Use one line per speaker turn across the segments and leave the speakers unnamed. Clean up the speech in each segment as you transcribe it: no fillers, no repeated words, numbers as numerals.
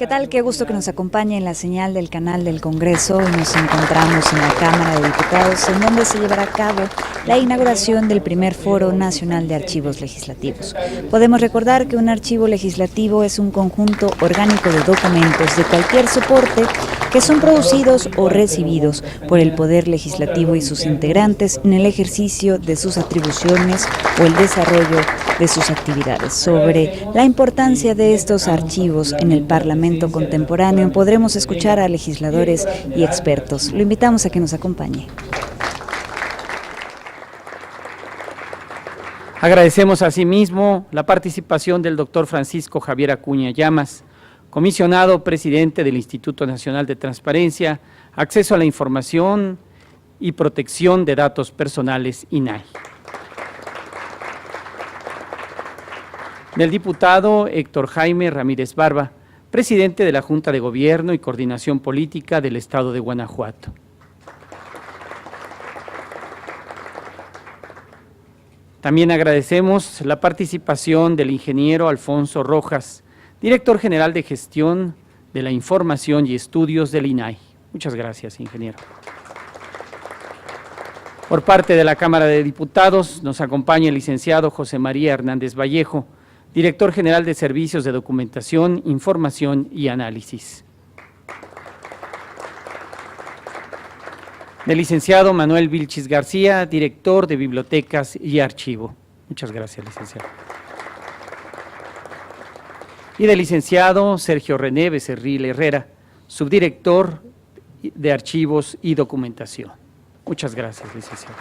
¿Qué tal? Qué gusto que nos acompañe en la señal del canal del Congreso. Hoy nos encontramos en la Cámara de Diputados, en donde se llevará a cabo la inauguración del primer Foro Nacional de Archivos Legislativos. Podemos recordar que un archivo legislativo es un conjunto orgánico de documentos de cualquier soporte que son producidos o recibidos por el Poder Legislativo y sus integrantes en el ejercicio de sus atribuciones o el desarrollo de sus actividades. Sobre la importancia de estos archivos en el Parlamento contemporáneo podremos escuchar a legisladores y expertos. Lo invitamos a que nos acompañe.
Agradecemos asimismo la participación del doctor Francisco Javier Acuña Llamas, comisionado presidente del Instituto Nacional de Transparencia, Acceso a la Información y Protección de Datos Personales, INAI. Del diputado Héctor Jaime Ramírez Barba, presidente de la Junta de Gobierno y Coordinación Política del Estado de Guanajuato. También agradecemos la participación del ingeniero Alfonso Rojas, director general de Gestión de la Información y Estudios del INAI. Muchas gracias, ingeniero. Por parte de la Cámara de Diputados nos acompaña el licenciado José María Hernández Vallejo, director general de Servicios de Documentación, Información y Análisis. Del licenciado Manuel Vilchis García, director de Bibliotecas y Archivo. Muchas gracias, licenciado. Y del licenciado Sergio René Becerril Herrera, subdirector de Archivos y Documentación. Muchas gracias, licenciado.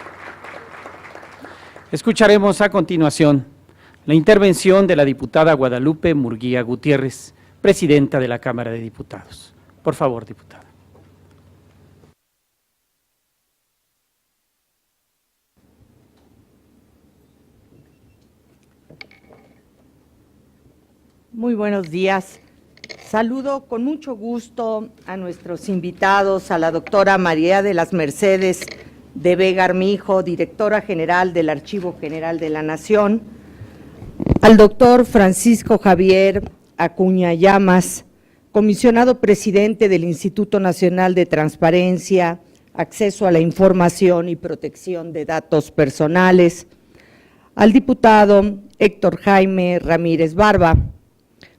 Escucharemos a continuación la intervención de la diputada Guadalupe Murguía Gutiérrez, presidenta de la Cámara de Diputados. Por favor, diputada.
Muy buenos días. Saludo con mucho gusto a nuestros invitados, a la doctora María de las Mercedes de Vega Armijo, directora general del Archivo General de la Nación, al doctor Francisco Javier Acuña Llamas, comisionado presidente del Instituto Nacional de Transparencia, Acceso a la Información y Protección de Datos Personales, al diputado Héctor Jaime Ramírez Barba,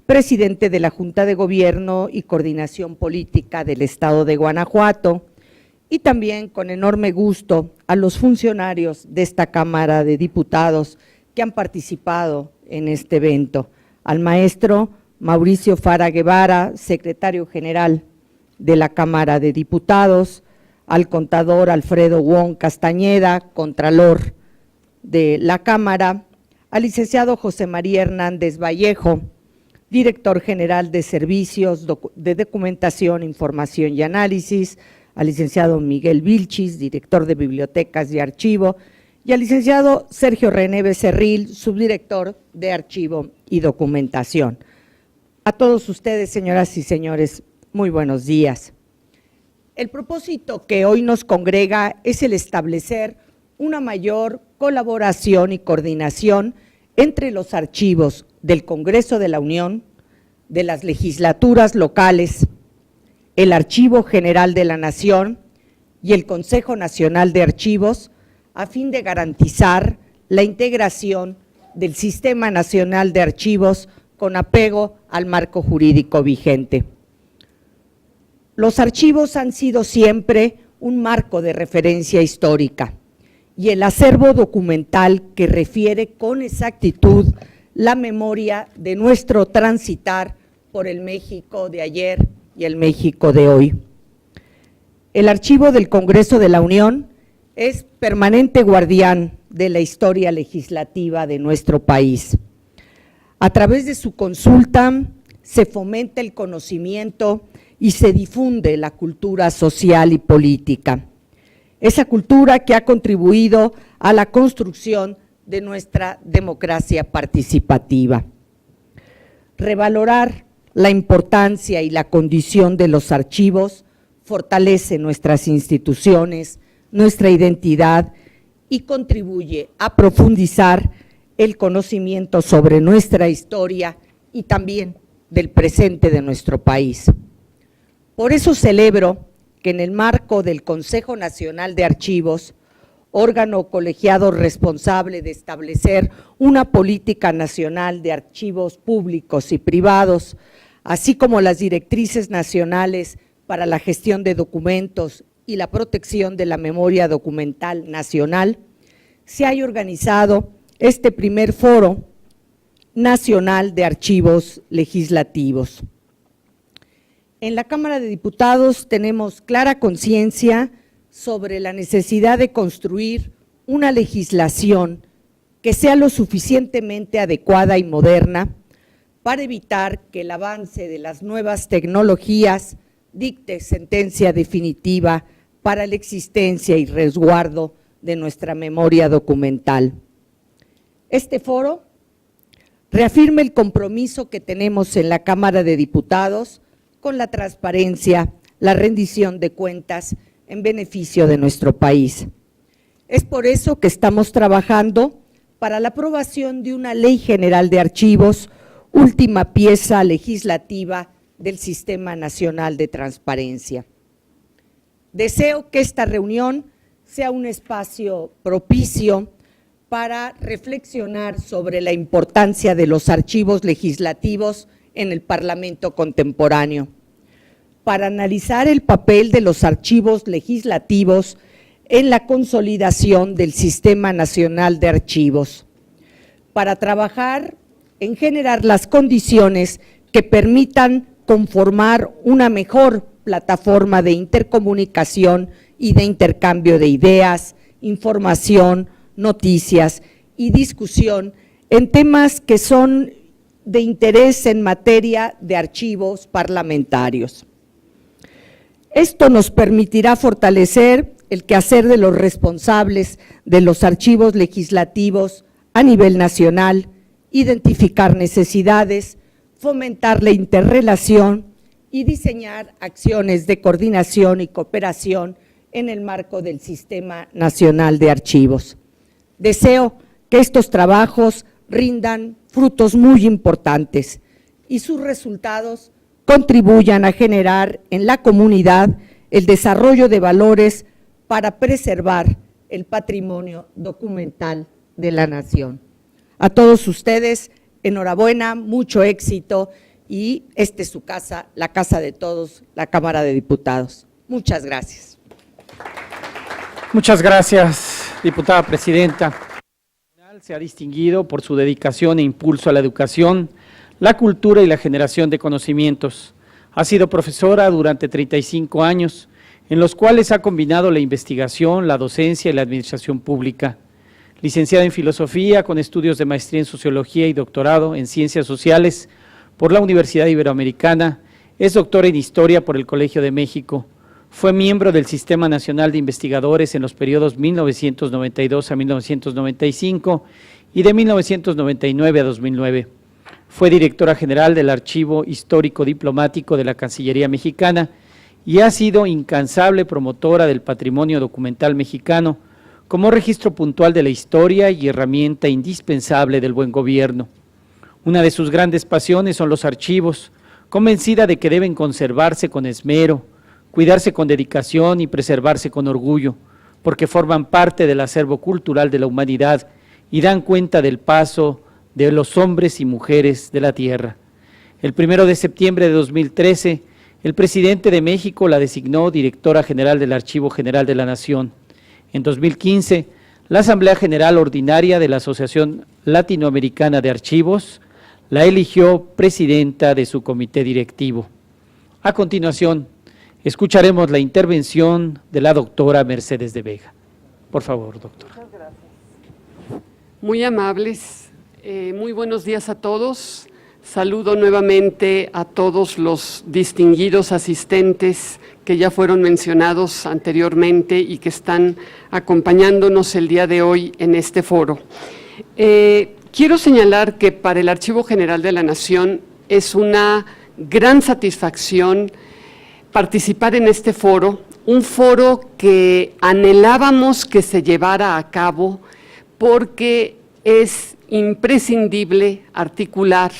presidente de la Junta de Gobierno y Coordinación Política del Estado de Guanajuato, y también con enorme gusto a los funcionarios de esta Cámara de Diputados que han participado en este evento, al maestro Mauricio Fara Guevara, secretario general de la Cámara de Diputados, al contador Alfredo Wong Castañeda, contralor de la Cámara, al licenciado José María Hernández Vallejo, director general de Servicios de Documentación, Información y Análisis, al licenciado Miguel Vilchis, director de Bibliotecas y Archivo, y al licenciado Sergio René Becerril, subdirector de Archivo y Documentación. A todos ustedes, señoras y señores, muy buenos días. El propósito que hoy nos congrega es el establecer una mayor colaboración y coordinación entre los archivos del Congreso de la Unión, de las legislaturas locales, el Archivo General de la Nación y el Consejo Nacional de Archivos, a fin de garantizar la integración del Sistema Nacional de Archivos con apego al marco jurídico vigente. Los archivos han sido siempre un marco de referencia histórica y el acervo documental que refiere con exactitud la memoria de nuestro transitar por el México de ayer y el México de hoy. El Archivo del Congreso de la Unión es permanente guardián de la historia legislativa de nuestro país. A través de su consulta se fomenta el conocimiento y se difunde la cultura social y política. Esa cultura que ha contribuido a la construcción de nuestra democracia participativa. Revalorar la importancia y la condición de los archivos fortalece nuestras instituciones, nuestra identidad y contribuye a profundizar el conocimiento sobre nuestra historia y también del presente de nuestro país. Por eso celebro que en el marco del Consejo Nacional de Archivos, órgano colegiado responsable de establecer una política nacional de archivos públicos y privados, así como las directrices nacionales para la gestión de documentos y la protección de la memoria documental nacional, se haya organizado este primer Foro Nacional de Archivos Legislativos. En la Cámara de Diputados tenemos clara conciencia sobre la necesidad de construir una legislación que sea lo suficientemente adecuada y moderna para evitar que el avance de las nuevas tecnologías dicte sentencia definitiva para la existencia y resguardo de nuestra memoria documental. Este foro reafirma el compromiso que tenemos en la Cámara de Diputados con la transparencia, la rendición de cuentas en beneficio de nuestro país. Es por eso que estamos trabajando para la aprobación de una Ley General de Archivos, última pieza legislativa del Sistema Nacional de Transparencia. Deseo que esta reunión sea un espacio propicio para reflexionar sobre la importancia de los archivos legislativos en el Parlamento contemporáneo, para analizar el papel de los archivos legislativos en la consolidación del Sistema Nacional de Archivos, para trabajar en generar las condiciones que permitan conformar una mejor plataforma de intercomunicación y de intercambio de ideas, información, noticias y discusión en temas que son de interés en materia de archivos parlamentarios. Esto nos permitirá fortalecer el quehacer de los responsables de los archivos legislativos a nivel nacional, identificar necesidades, fomentar la interrelación y diseñar acciones de coordinación y cooperación en el marco del Sistema Nacional de Archivos. Deseo que estos trabajos rindan frutos muy importantes y sus resultados contribuyan a generar en la comunidad el desarrollo de valores para preservar el patrimonio documental de la nación. A todos ustedes, enhorabuena, mucho éxito y esta es su casa, la casa de todos, la Cámara de Diputados. Muchas gracias.
Muchas gracias, diputada presidenta. Se ha distinguido por su dedicación e impulso a la educación, la cultura y la generación de conocimientos. Ha sido profesora durante 35 años, en los cuales ha combinado la investigación, la docencia y la administración pública. Licenciada en Filosofía, con estudios de maestría en Sociología y doctorado en Ciencias Sociales por la Universidad Iberoamericana, es doctora en Historia por el Colegio de México. Fue miembro del Sistema Nacional de Investigadores en los periodos 1992 a 1995 y de 1999 a 2009. Fue directora general del Archivo Histórico Diplomático de la Cancillería Mexicana y ha sido incansable promotora del patrimonio documental mexicano como registro puntual de la historia y herramienta indispensable del buen gobierno. Una de sus grandes pasiones son los archivos, convencida de que deben conservarse con esmero, cuidarse con dedicación y preservarse con orgullo, porque forman parte del acervo cultural de la humanidad y dan cuenta del paso de los hombres y mujeres de la tierra. El 1 de septiembre de 2013, el presidente de México la designó directora general del Archivo General de la Nación. En 2015, la Asamblea General Ordinaria de la Asociación Latinoamericana de Archivos la eligió presidenta de su comité directivo. A continuación, escucharemos la intervención de la doctora Mercedes de Vega. Por favor, doctora.
Muchas gracias. Muy amables, muy buenos días a todos. Saludo nuevamente a todos los distinguidos asistentes que ya fueron mencionados anteriormente y que están acompañándonos el día de hoy en este foro. Quiero señalar que para el Archivo General de la Nación es una gran satisfacción participar en este foro, un foro que anhelábamos que se llevara a cabo porque es imprescindible articular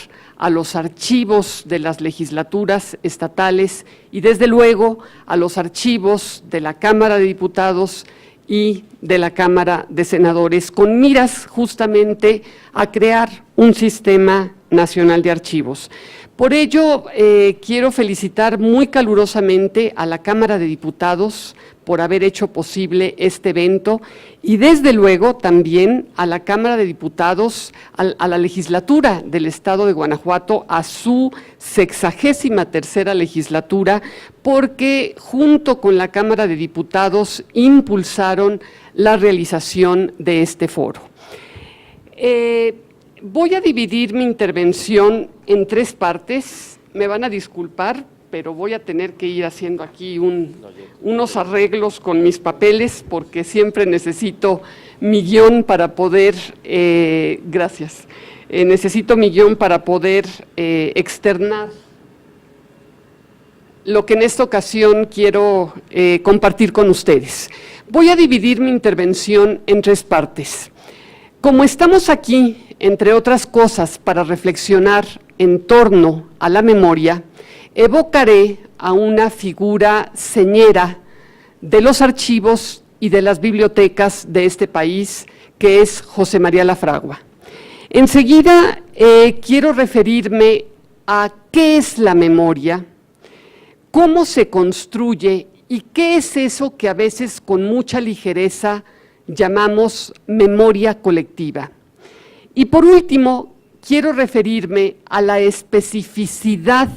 a los archivos de las legislaturas estatales y desde luego a los archivos de la Cámara de Diputados y de la Cámara de Senadores, con miras justamente a crear un sistema nacional de archivos. Por ello, quiero felicitar muy calurosamente a la Cámara de Diputados por haber hecho posible este evento y desde luego también a la Cámara de Diputados, a la legislatura del Estado de Guanajuato, a su 63ª legislatura, porque junto con la Cámara de Diputados impulsaron la realización de este foro. Voy a dividir mi intervención en 3 partes, me van a disculpar, pero voy a tener que ir haciendo aquí unos arreglos con mis papeles, porque siempre necesito mi guión para poder, necesito mi guión para poder externar lo que en esta ocasión quiero compartir con ustedes. Voy a dividir mi intervención en 3 partes. Como estamos aquí, entre otras cosas, para reflexionar en torno a la memoria, evocaré a una figura señera de los archivos y de las bibliotecas de este país, que es José María Lafragua. Enseguida quiero referirme a qué es la memoria, cómo se construye y qué es eso que a veces con mucha ligereza llamamos memoria colectiva. Y por último, quiero referirme a la especificidad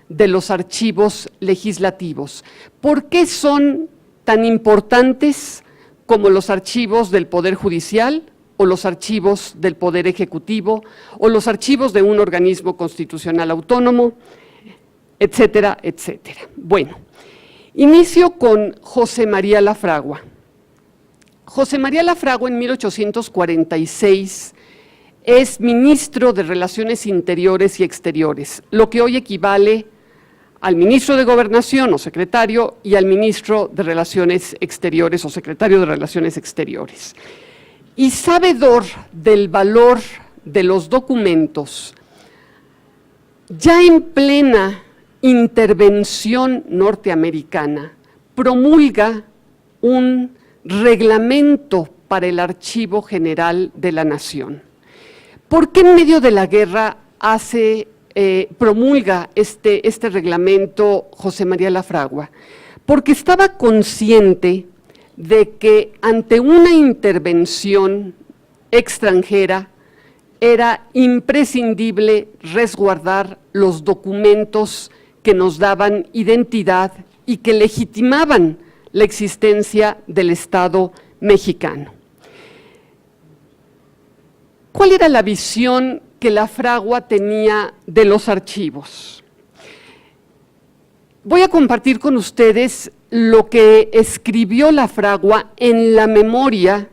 de los archivos legislativos. ¿Por qué son tan importantes como los archivos del Poder Judicial o los archivos del Poder Ejecutivo o los archivos de un organismo constitucional autónomo, etcétera, etcétera? Bueno, inicio con José María Lafragua. José María Lafragua en 1846 es ministro de Relaciones Interiores y Exteriores, lo que hoy equivale al ministro de Gobernación o secretario y al ministro de Relaciones Exteriores o secretario de Relaciones Exteriores. Y sabedor del valor de los documentos, ya en plena intervención norteamericana, promulga un reglamento para el Archivo General de la Nación. ¿Por qué en medio de la guerra promulga este reglamento José María Lafragua? Porque estaba consciente de que ante una intervención extranjera era imprescindible resguardar los documentos que nos daban identidad y que legitimaban la existencia del Estado mexicano. ¿Cuál era la visión que Lafragua tenía de los archivos? Voy a compartir con ustedes lo que escribió Lafragua en la memoria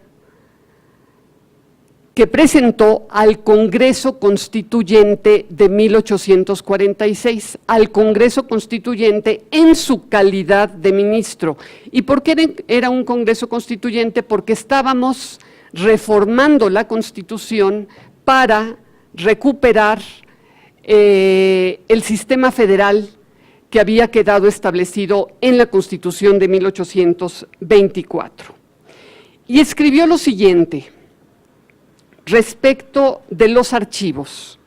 que presentó al Congreso Constituyente de 1846, al Congreso Constituyente en su calidad de ministro. ¿Y por qué era un Congreso Constituyente? Porque estábamos reformando la Constitución para recuperar el sistema federal que había quedado establecido en la Constitución de 1824. Y escribió lo siguiente respecto de los archivos: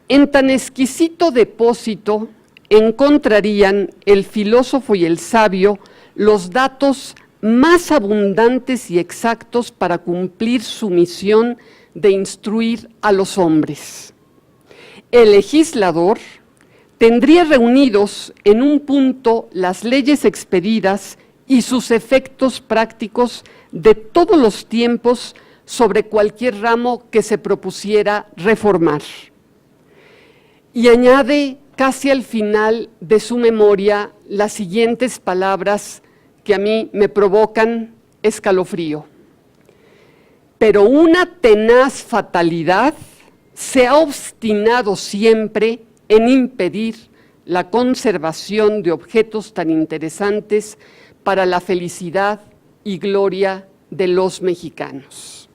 en tan exquisito depósito encontrarían el filósofo y el sabio los datos más abundantes y exactos para cumplir su misión de instruir a los hombres. El legislador tendría reunidos en un punto las leyes expedidas y sus efectos prácticos de todos los tiempos sobre cualquier ramo que se propusiera reformar. Y añade casi al final de su memoria las siguientes palabras que a mí me provocan escalofrío. Pero una tenaz fatalidad se ha obstinado siempre en impedir la conservación de objetos tan interesantes para la felicidad y gloria de los mexicanos.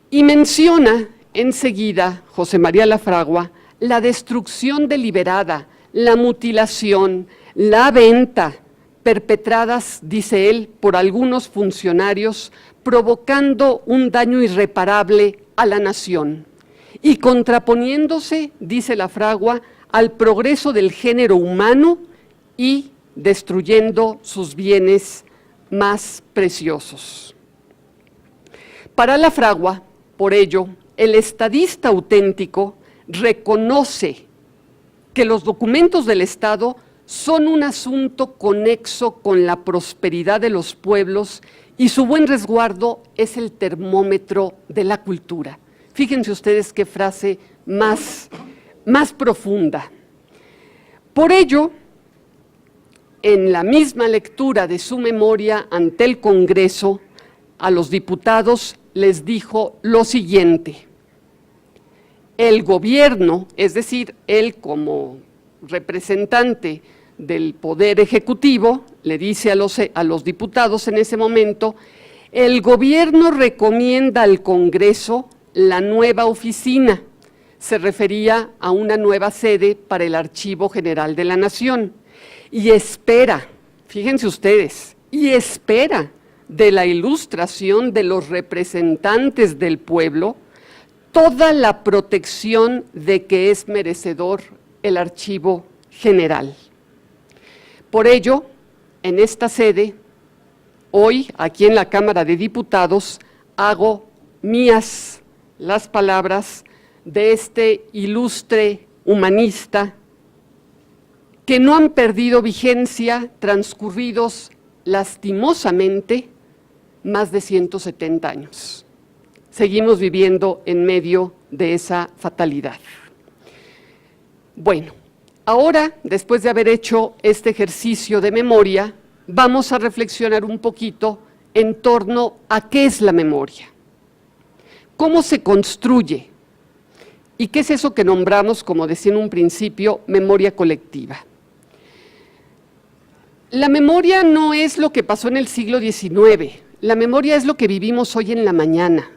Y menciona enseguida José María Lafragua, la destrucción deliberada, la mutilación, la venta, perpetradas, dice él, por algunos funcionarios, provocando un daño irreparable a la nación y contraponiéndose, dice Lafragua, al progreso del género humano y destruyendo sus bienes más preciosos. Para Lafragua, por ello, el estadista auténtico reconoce que los documentos del Estado son un asunto conexo con la prosperidad de los pueblos y su buen resguardo es el termómetro de la cultura. Fíjense ustedes qué frase más profunda. Por ello, en la misma lectura de su memoria ante el Congreso, a los diputados les dijo lo siguiente: el gobierno, es decir, él como representante del Poder Ejecutivo, le dice a los diputados en ese momento, el gobierno recomienda al Congreso la nueva oficina. Se refería a una nueva sede para el Archivo General de la Nación. Y espera, fíjense ustedes, y espera de la ilustración de los representantes del pueblo toda la protección de que es merecedor el Archivo General. Por ello, en esta sede, hoy, aquí en la Cámara de Diputados, hago mías las palabras de este ilustre humanista que no han perdido vigencia transcurridos lastimosamente más de 170 años. Seguimos viviendo en medio de esa fatalidad. Bueno, ahora, después de haber hecho este ejercicio de memoria, vamos a reflexionar un poquito en torno a qué es la memoria, cómo se construye y qué es eso que nombramos, como decía en un principio, memoria colectiva. La memoria no es lo que pasó en el siglo XIX, la memoria es lo que vivimos hoy en la mañana,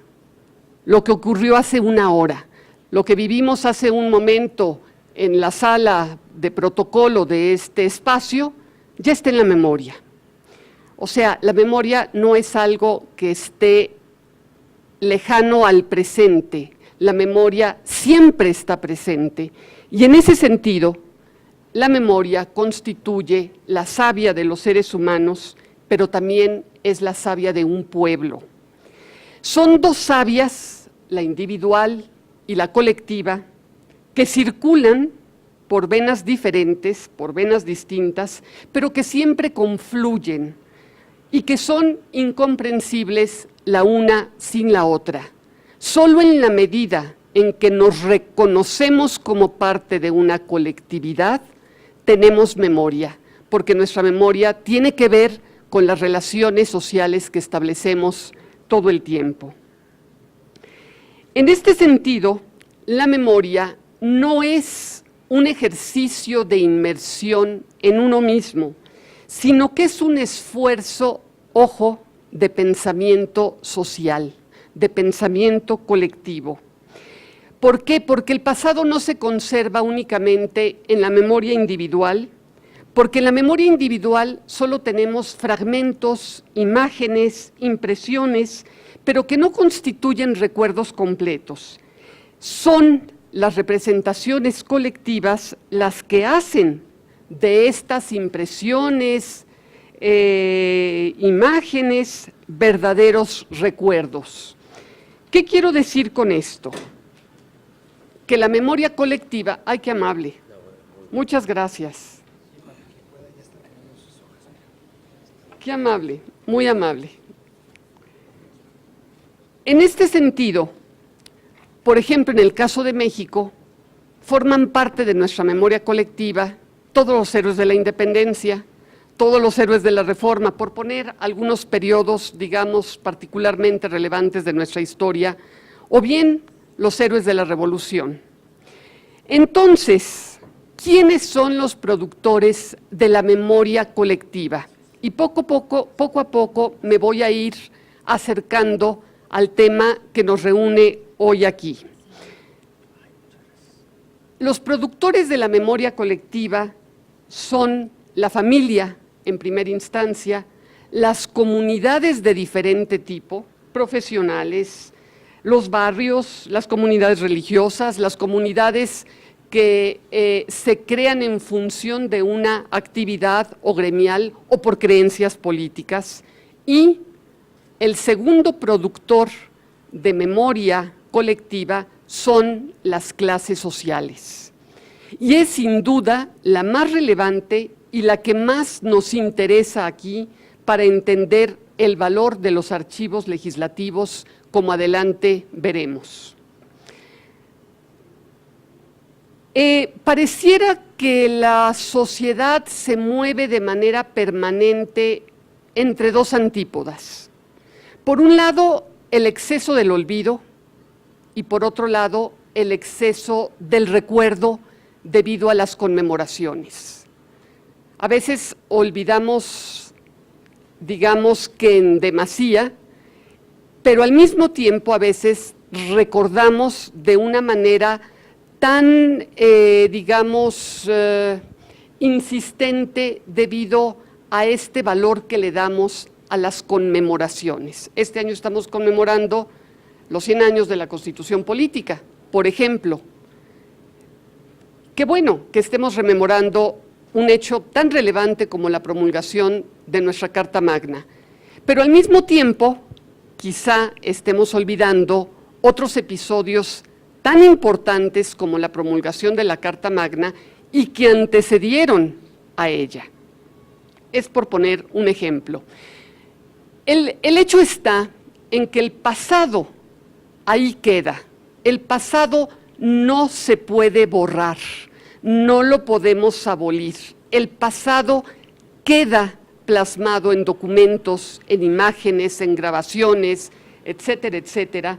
lo que ocurrió hace una hora, lo que vivimos hace un momento en la sala de protocolo de este espacio, ya está en la memoria. O sea, la memoria no es algo que esté lejano al presente, la memoria siempre está presente y en ese sentido, la memoria constituye la savia de los seres humanos, pero también es la savia de un pueblo. Son dos savias, la individual y la colectiva, que circulan por venas diferentes, por venas distintas, pero que siempre confluyen y que son incomprensibles la una sin la otra. Solo en la medida en que nos reconocemos como parte de una colectividad, tenemos memoria, porque nuestra memoria tiene que ver con las relaciones sociales que establecemos todo el tiempo. En este sentido, la memoria no es un ejercicio de inmersión en uno mismo, sino que es un esfuerzo, ojo, de pensamiento social, de pensamiento colectivo. ¿Por qué? Porque el pasado no se conserva únicamente en la memoria individual, porque en la memoria individual solo tenemos fragmentos, imágenes, impresiones, pero que no constituyen recuerdos completos. Son las representaciones colectivas las que hacen de estas impresiones, imágenes, verdaderos recuerdos. ¿Qué quiero decir con esto? Que la memoria colectiva, ¡ay, qué amable! Muchas gracias. Qué amable, muy amable. En este sentido, por ejemplo, en el caso de México, forman parte de nuestra memoria colectiva todos los héroes de la independencia, todos los héroes de la Reforma, por poner algunos periodos, digamos, particularmente relevantes de nuestra historia, o bien los héroes de la Revolución. Entonces, ¿quiénes son los productores de la memoria colectiva? Y poco a poco me voy a ir acercando al tema que nos reúne hoy aquí. Los productores de la memoria colectiva son la familia, en primera instancia, las comunidades de diferente tipo, profesionales, los barrios, las comunidades religiosas, las comunidades que se crean en función de una actividad o gremial o por creencias políticas, y el segundo productor de memoria colectiva son las clases sociales. Y es sin duda la más relevante y la que más nos interesa aquí para entender el valor de los archivos legislativos, como adelante veremos. Pareciera que la sociedad se mueve de manera permanente entre dos antípodas. Por un lado, el exceso del olvido, y por otro lado, el exceso del recuerdo debido a las conmemoraciones. A veces olvidamos, digamos que en demasía, pero al mismo tiempo a veces recordamos de una manera tan, insistente debido a este valor que le damos a las conmemoraciones. Este año estamos conmemorando los 100 años de la Constitución Política, por ejemplo. Qué bueno que estemos rememorando un hecho tan relevante como la promulgación de nuestra Carta Magna, pero al mismo tiempo quizá estemos olvidando otros episodios tan importantes como la promulgación de la Carta Magna y que antecedieron a ella. Es por poner un ejemplo. El hecho está en que el pasado ahí queda. El pasado no se puede borrar, no lo podemos abolir. El pasado queda plasmado en documentos, en imágenes, en grabaciones, etcétera, etcétera.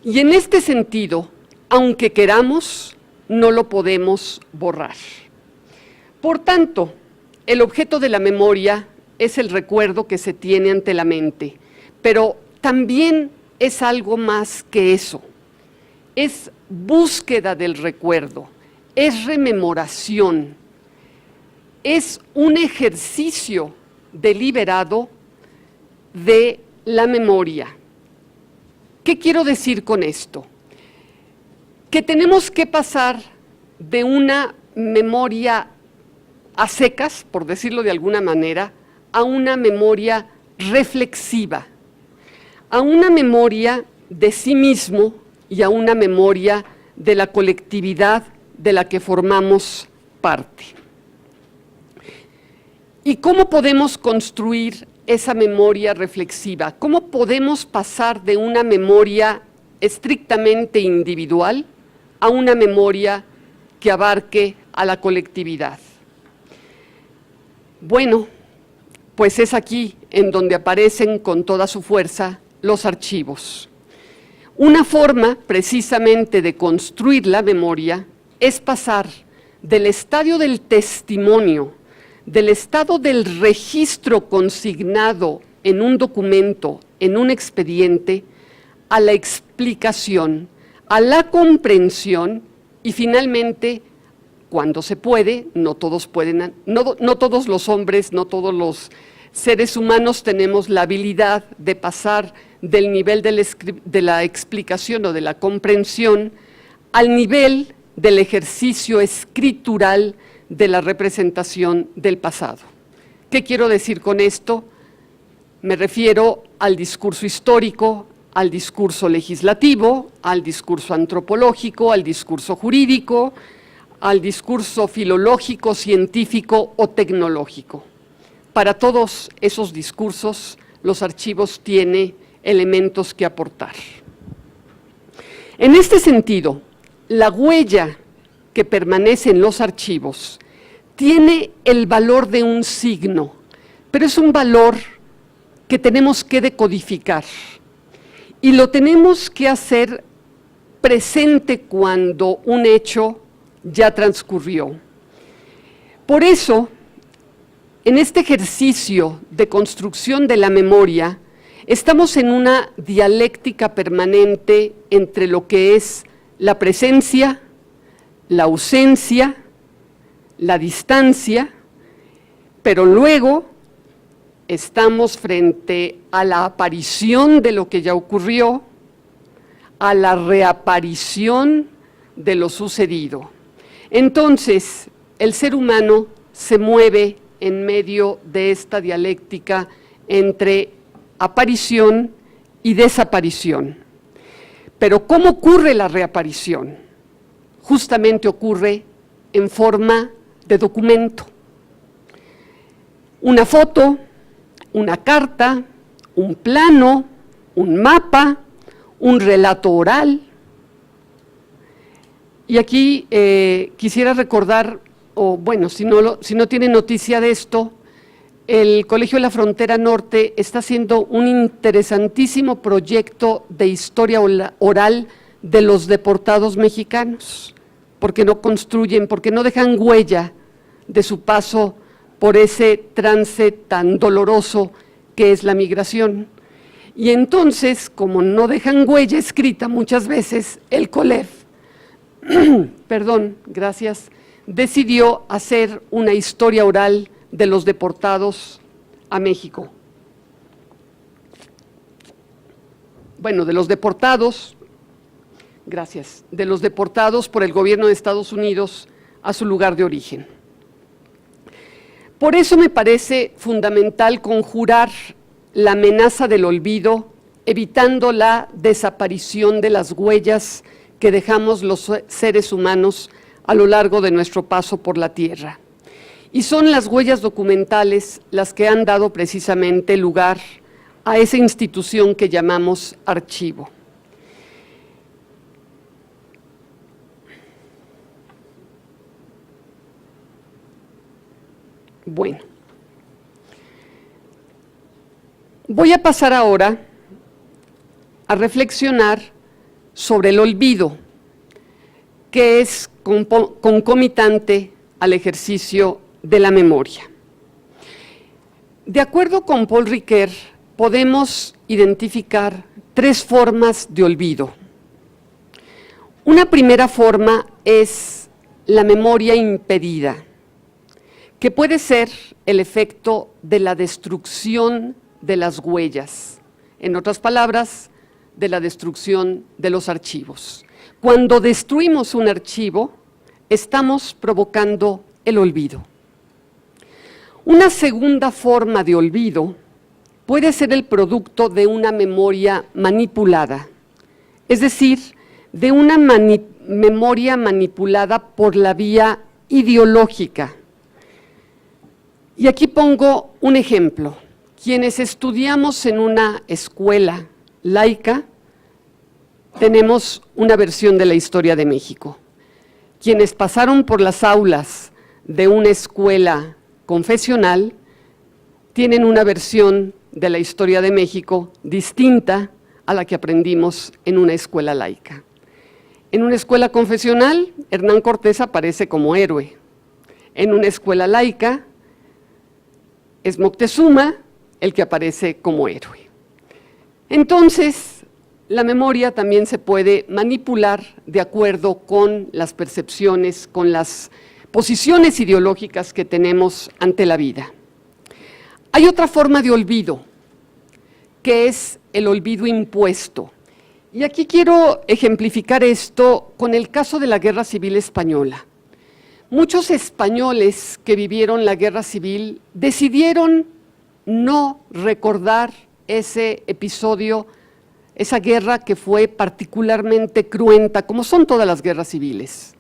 Y en este sentido, aunque queramos, no lo podemos borrar. Por tanto, el objeto de la memoria es el recuerdo que se tiene ante la mente, pero también es algo más que eso. Es búsqueda del recuerdo, es rememoración, es un ejercicio deliberado de la memoria. ¿Qué quiero decir con esto? Que tenemos que pasar de una memoria a secas, por decirlo de alguna manera, a una memoria reflexiva, a una memoria de sí mismo y a una memoria de la colectividad de la que formamos parte. ¿Y cómo podemos construir esa memoria reflexiva? ¿Cómo podemos pasar de una memoria estrictamente individual a una memoria que abarque a la colectividad? Bueno, pues es aquí en donde aparecen con toda su fuerza los archivos. Una forma precisamente de construir la memoria es pasar del estadio del testimonio, del estado del registro consignado en un documento, en un expediente, a la explicación, a la comprensión y finalmente, cuando se puede, no todos pueden, no todos los hombres, no todos los seres humanos tenemos la habilidad de pasar del nivel de la explicación o de la comprensión al nivel del ejercicio escritural de la representación del pasado. ¿Qué quiero decir con esto? Me refiero al discurso histórico, al discurso legislativo, al discurso antropológico, al discurso jurídico, al discurso filológico, científico o tecnológico. Para todos esos discursos, los archivos tienen elementos que aportar. En este sentido, la huella que permanece en los archivos tiene el valor de un signo, pero es un valor que tenemos que decodificar y lo tenemos que hacer presente cuando un hecho ya transcurrió. Por eso, en este ejercicio de construcción de la memoria, estamos en una dialéctica permanente entre lo que es la presencia, la ausencia, la distancia, pero luego estamos frente a la aparición de lo que ya ocurrió, a la reaparición de lo sucedido. Entonces, el ser humano se mueve en medio de esta dialéctica entre aparición y desaparición. Pero ¿cómo ocurre la reaparición? Justamente ocurre en forma de documento. Una foto, una carta, un plano, un mapa, un relato oral. Y aquí quisiera recordar, o bueno, si no tienen noticia de esto, el Colegio de la Frontera Norte está haciendo un interesantísimo proyecto de historia oral de los deportados mexicanos, porque no construyen, porque no dejan huella de su paso por ese trance tan doloroso que es la migración. Y entonces, como no dejan huella escrita muchas veces, el COLEF, decidió hacer una historia oral de los deportados a México. Bueno, de los deportados por el gobierno de Estados Unidos a su lugar de origen. Por eso me parece fundamental conjurar la amenaza del olvido, evitando la desaparición de las huellas que dejamos los seres humanos a lo largo de nuestro paso por la Tierra. Y son las huellas documentales las que han dado precisamente lugar a esa institución que llamamos archivo. Bueno, voy a pasar ahora a reflexionar sobre el olvido, que es concomitante al ejercicio de la memoria. De acuerdo con Paul Ricoeur, podemos identificar 3 formas de olvido. Una primera forma es la memoria impedida, que puede ser el efecto de la destrucción de las huellas, en otras palabras, de la destrucción de los archivos. Cuando destruimos un archivo, estamos provocando el olvido. Una segunda forma de olvido puede ser el producto de una memoria manipulada, es decir, de una memoria manipulada por la vía ideológica. Y aquí pongo un ejemplo. Quienes estudiamos en una escuela laica, tenemos una versión de la historia de México. Quienes pasaron por las aulas de una escuela confesional tienen una versión de la historia de México distinta a la que aprendimos en una escuela laica. En una escuela confesional, Hernán Cortés aparece como héroe. En una escuela laica, es Moctezuma el que aparece como héroe. Entonces, la memoria también se puede manipular de acuerdo con las percepciones, con las posiciones ideológicas que tenemos ante la vida. Hay otra forma de olvido, que es el olvido impuesto. Y aquí quiero ejemplificar esto con el caso de la Guerra Civil Española. Muchos españoles que vivieron la Guerra Civil decidieron no recordar ese episodio, esa guerra que fue particularmente cruenta, como son todas las guerras civiles.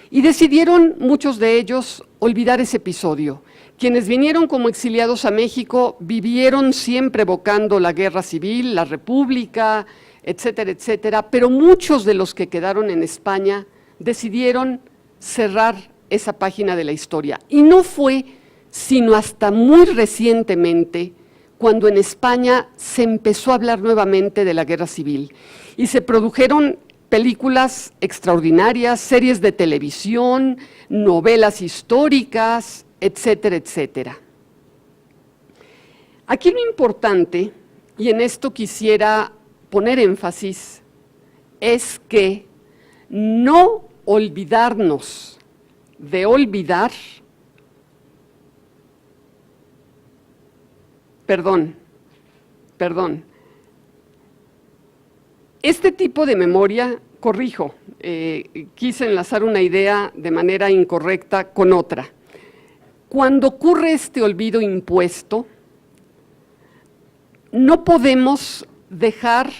Y decidieron, muchos de ellos, olvidar ese episodio. Quienes vinieron como exiliados a México vivieron siempre evocando la guerra civil, la república, etcétera, etcétera, pero muchos de los que quedaron en España decidieron cerrar esa página de la historia. Y no fue sino hasta muy recientemente cuando en España se empezó a hablar nuevamente de la guerra civil y se produjeron películas extraordinarias, series de televisión, novelas históricas, etcétera, etcétera. Aquí lo importante, y en esto quisiera poner énfasis, es que no olvidarnos de olvidar, perdón, este tipo de memoria, corrijo, quise enlazar una idea de manera incorrecta con otra. Cuando ocurre este olvido impuesto, no podemos dejar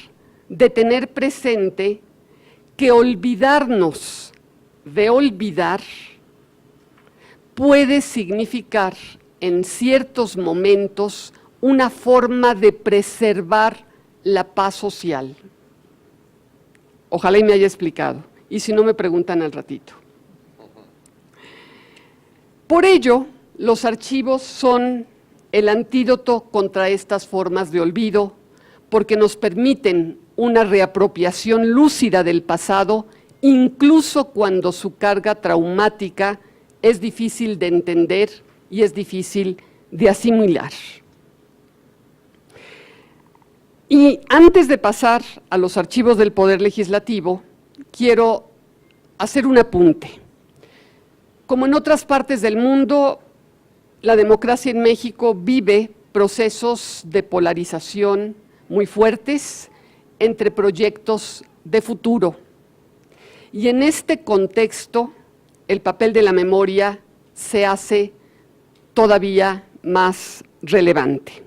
de tener presente que olvidarnos de olvidar puede significar en ciertos momentos una forma de preservar la paz social. Ojalá y me haya explicado, y si no me preguntan al ratito. Por ello, los archivos son el antídoto contra estas formas de olvido, porque nos permiten una reapropiación lúcida del pasado, incluso cuando su carga traumática es difícil de entender y es difícil de asimilar. Y antes de pasar a los archivos del Poder Legislativo, quiero hacer un apunte. Como en otras partes del mundo, la democracia en México vive procesos de polarización muy fuertes entre proyectos de futuro. Y en este contexto, el papel de la memoria se hace todavía más relevante.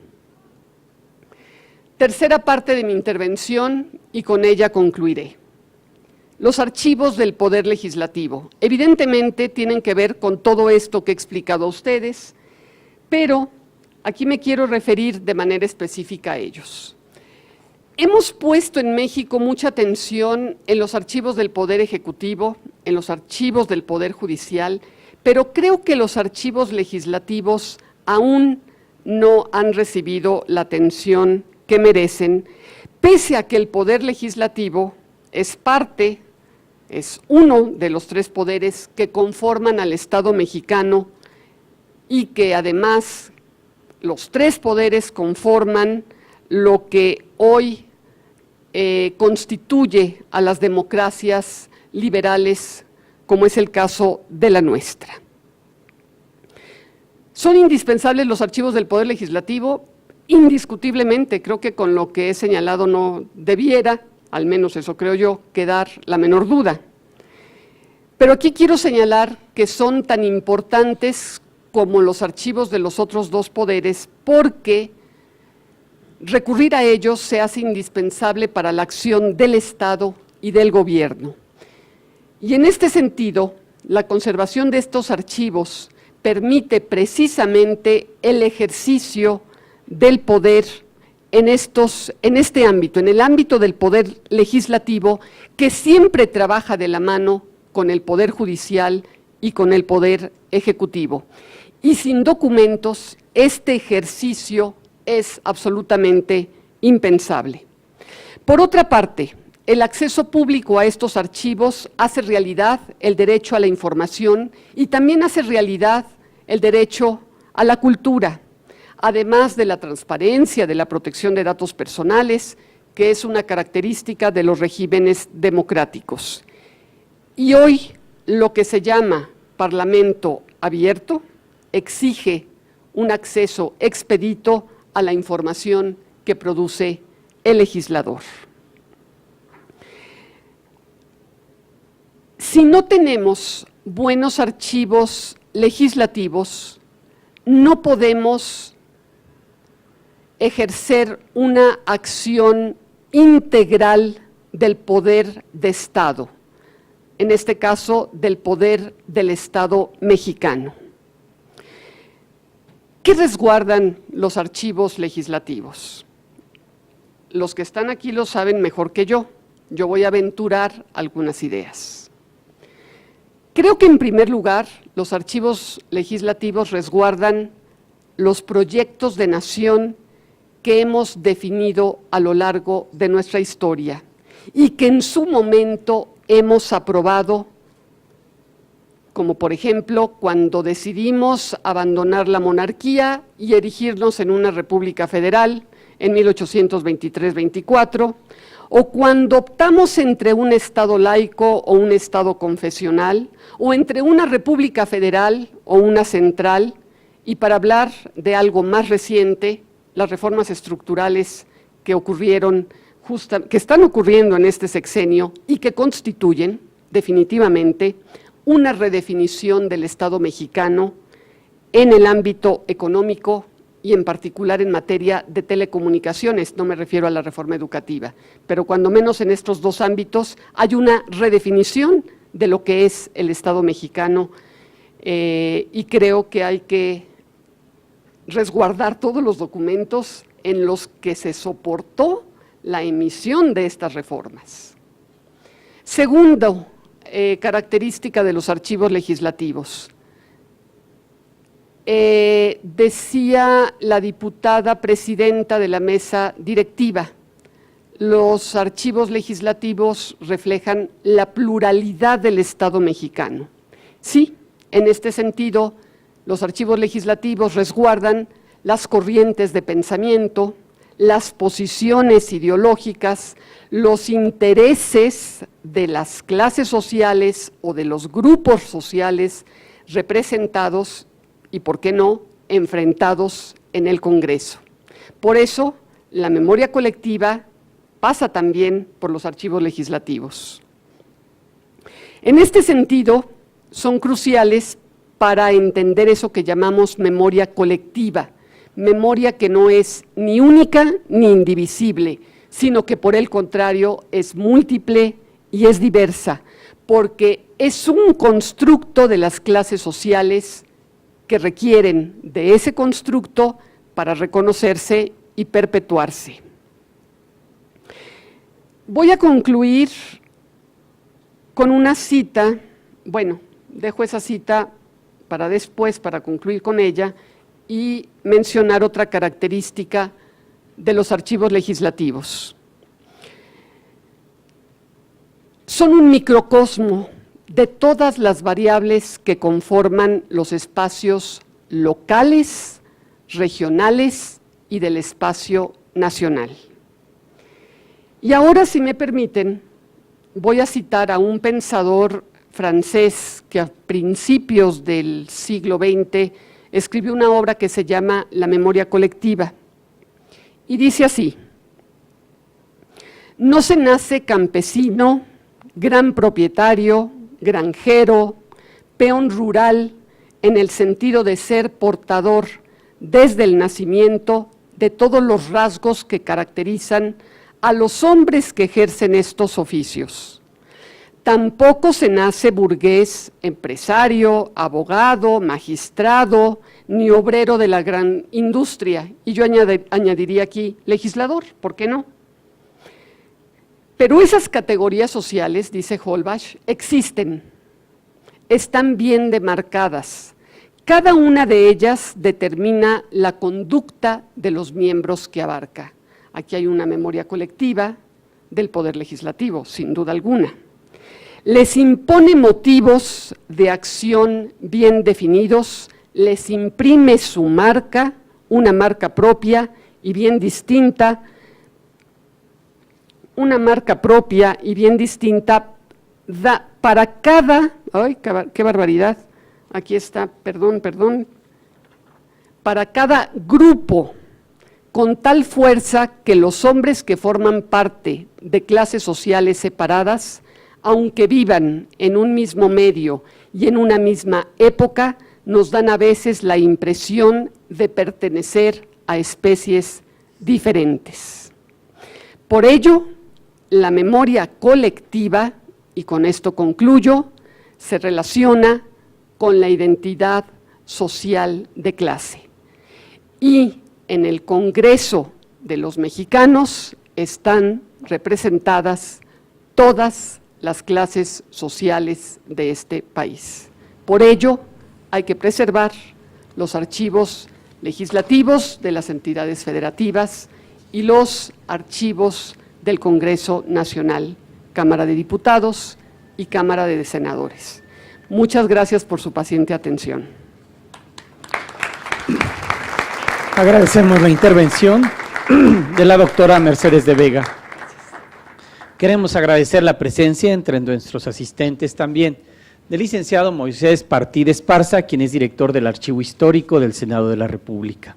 Tercera parte de mi intervención, y con ella concluiré. Los archivos del Poder Legislativo. Evidentemente tienen que ver con todo esto que he explicado a ustedes, pero aquí me quiero referir de manera específica a ellos. Hemos puesto en México mucha atención en los archivos del Poder Ejecutivo, en los archivos del Poder Judicial, pero creo que los archivos legislativos aún no han recibido la atención que merecen, pese a que el Poder Legislativo es uno de los tres poderes que conforman al Estado mexicano y que además los tres poderes conforman lo que hoy constituye a las democracias liberales, como es el caso de la nuestra. ¿Son indispensables los archivos del Poder Legislativo? Indiscutiblemente, creo que con lo que he señalado no debiera, al menos eso creo yo, quedar la menor duda. Pero aquí quiero señalar que son tan importantes como los archivos de los otros dos poderes, porque recurrir a ellos se hace indispensable para la acción del Estado y del Gobierno. Y en este sentido, la conservación de estos archivos permite precisamente el ejercicio del poder en este ámbito, en el ámbito del Poder Legislativo, que siempre trabaja de la mano con el Poder Judicial y con el Poder Ejecutivo. Y sin documentos, este ejercicio es absolutamente impensable. Por otra parte, el acceso público a estos archivos hace realidad el derecho a la información y también hace realidad el derecho a la cultura, además de la transparencia, de la protección de datos personales, que es una característica de los regímenes democráticos. Y hoy lo que se llama Parlamento abierto exige un acceso expedito a la información que produce el legislador. Si no tenemos buenos archivos legislativos, no podemos ejercer una acción integral del poder de Estado, en este caso del poder del Estado mexicano. ¿Qué resguardan los archivos legislativos? Los que están aquí lo saben mejor que yo. Yo voy a aventurar algunas ideas. Creo que en primer lugar, los archivos legislativos resguardan los proyectos de nación que hemos definido a lo largo de nuestra historia y que en su momento hemos aprobado, como por ejemplo cuando decidimos abandonar la monarquía y erigirnos en una república federal en 1823-24, o cuando optamos entre un Estado laico o un Estado confesional, o entre una república federal o una central, y para hablar de algo más reciente, las reformas estructurales que ocurrieron, que están ocurriendo en este sexenio y que constituyen definitivamente una redefinición del Estado mexicano en el ámbito económico y en particular en materia de telecomunicaciones. No me refiero a la reforma educativa, pero cuando menos en estos dos ámbitos hay una redefinición de lo que es el Estado mexicano, y creo que hay que resguardar todos los documentos en los que se soportó la emisión de estas reformas. Segundo, característica de los archivos legislativos. Decía la diputada presidenta de la mesa directiva, los archivos legislativos reflejan la pluralidad del Estado mexicano. Sí, en este sentido, los archivos legislativos resguardan las corrientes de pensamiento, las posiciones ideológicas, los intereses de las clases sociales o de los grupos sociales representados y, ¿por qué no?, enfrentados en el Congreso. Por eso, la memoria colectiva pasa también por los archivos legislativos. En este sentido, son cruciales para entender eso que llamamos memoria colectiva, memoria que no es ni única ni indivisible, sino que por el contrario es múltiple y es diversa, porque es un constructo de las clases sociales que requieren de ese constructo para reconocerse y perpetuarse. Voy a concluir con una cita, bueno, dejo esa cita para después, para concluir con ella, y mencionar otra característica de los archivos legislativos. Son un microcosmo de todas las variables que conforman los espacios locales, regionales y del espacio nacional. Y ahora, si me permiten, voy a citar a un pensador francés que a principios del siglo XX escribió una obra que se llama La memoria colectiva, y dice así: no se nace campesino, gran propietario, granjero, peón rural, en el sentido de ser portador desde el nacimiento de todos los rasgos que caracterizan a los hombres que ejercen estos oficios. Tampoco se nace burgués, empresario, abogado, magistrado, ni obrero de la gran industria, y yo añadiría aquí legislador, ¿por qué no? Pero esas categorías sociales, dice Holbach, existen, están bien demarcadas. Cada una de ellas determina la conducta de los miembros que abarca. Aquí hay una memoria colectiva del Poder Legislativo, sin duda alguna. Les impone motivos de acción bien definidos, les imprime su marca, una marca propia y bien distinta, para cada, ¡ay, qué barbaridad! Aquí está, perdón, para cada grupo, con tal fuerza que los hombres que forman parte de clases sociales separadas, aunque vivan en un mismo medio y en una misma época, nos dan a veces la impresión de pertenecer a especies diferentes. Por ello, la memoria colectiva, y con esto concluyo, se relaciona con la identidad social de clase. Y en el Congreso de los mexicanos están representadas todas las clases sociales de este país. Por ello, hay que preservar los archivos legislativos de las entidades federativas y los archivos del Congreso Nacional, Cámara de Diputados y Cámara de Senadores. Muchas gracias por su paciente atención.
Agradecemos la intervención de la doctora Mercedes de Vega. Queremos agradecer la presencia entre nuestros asistentes también del licenciado Moisés Partida Esparza, quien es director del Archivo Histórico del Senado de la República.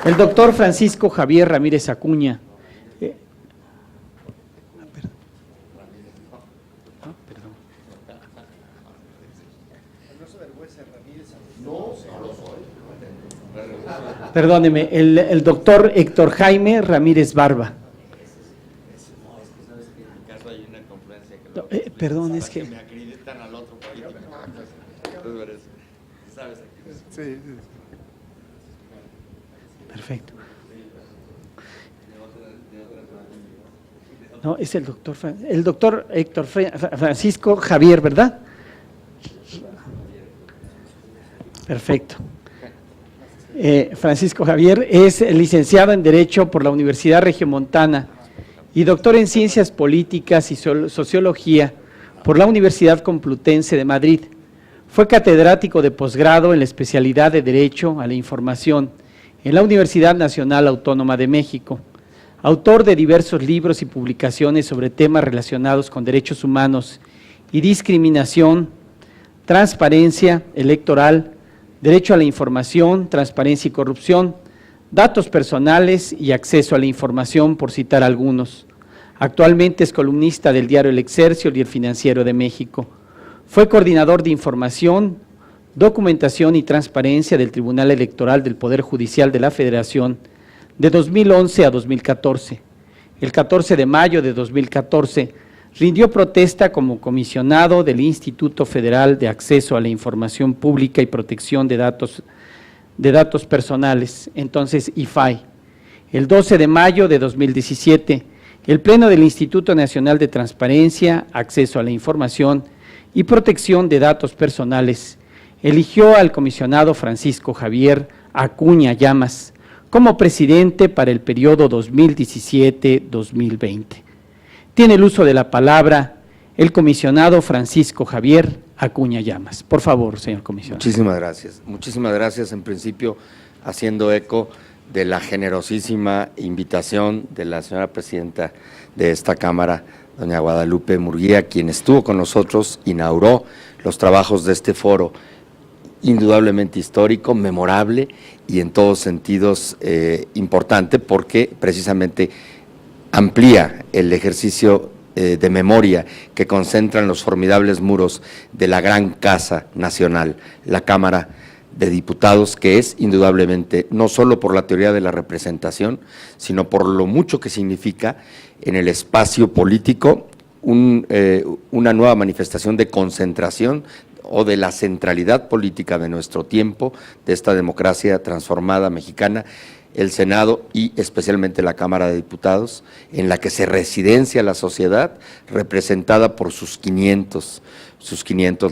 El doctor Francisco Javier Ramírez Acuña. Perdóneme, el doctor Héctor Jaime Ramírez Barba. Perdón, es que… me acreditan al otro político. Sí. Perfecto. No, es el doctor Héctor Francisco Javier, ¿verdad? Perfecto. Francisco Javier es licenciado en Derecho por la Universidad Regiomontana y doctor en Ciencias Políticas y Sociología por la Universidad Complutense de Madrid. Fue catedrático de posgrado en la especialidad de Derecho a la Información en la Universidad Nacional Autónoma de México. Autor de diversos libros y publicaciones sobre temas relacionados con derechos humanos y discriminación, transparencia electoral, derecho a la información, transparencia y corrupción, datos personales y acceso a la información, por citar algunos. Actualmente es columnista del diario El Excelsior y El Financiero de México. Fue coordinador de información, documentación y transparencia del Tribunal Electoral del Poder Judicial de la Federación de 2011 a 2014. El 14 de mayo de 2014 rindió protesta como comisionado del Instituto Federal de Acceso a la Información Pública y Protección de Datos Personales, entonces IFAI. El 12 de mayo de 2017, el Pleno del Instituto Nacional de Transparencia, Acceso a la Información y Protección de Datos Personales eligió al comisionado Francisco Javier Acuña Llamas como presidente para el periodo 2017-2020. Tiene el uso de la palabra el comisionado Francisco Javier Acuña Llamas. Por favor, señor comisionado.
Muchísimas gracias. Muchísimas gracias, en principio, haciendo eco de la generosísima invitación de la señora presidenta de esta Cámara, doña Guadalupe Murguía, quien estuvo con nosotros, inauguró los trabajos de este foro, indudablemente histórico, memorable y en todos sentidos importante, porque precisamente amplía el ejercicio de memoria que concentran los formidables muros de la gran casa nacional, la Cámara de Diputados, que es indudablemente, no solo por la teoría de la representación, sino por lo mucho que significa en el espacio político una nueva manifestación de concentración o de la centralidad política de nuestro tiempo, de esta democracia transformada mexicana, el Senado y especialmente la Cámara de Diputados, en la que se residencia la sociedad representada por sus 500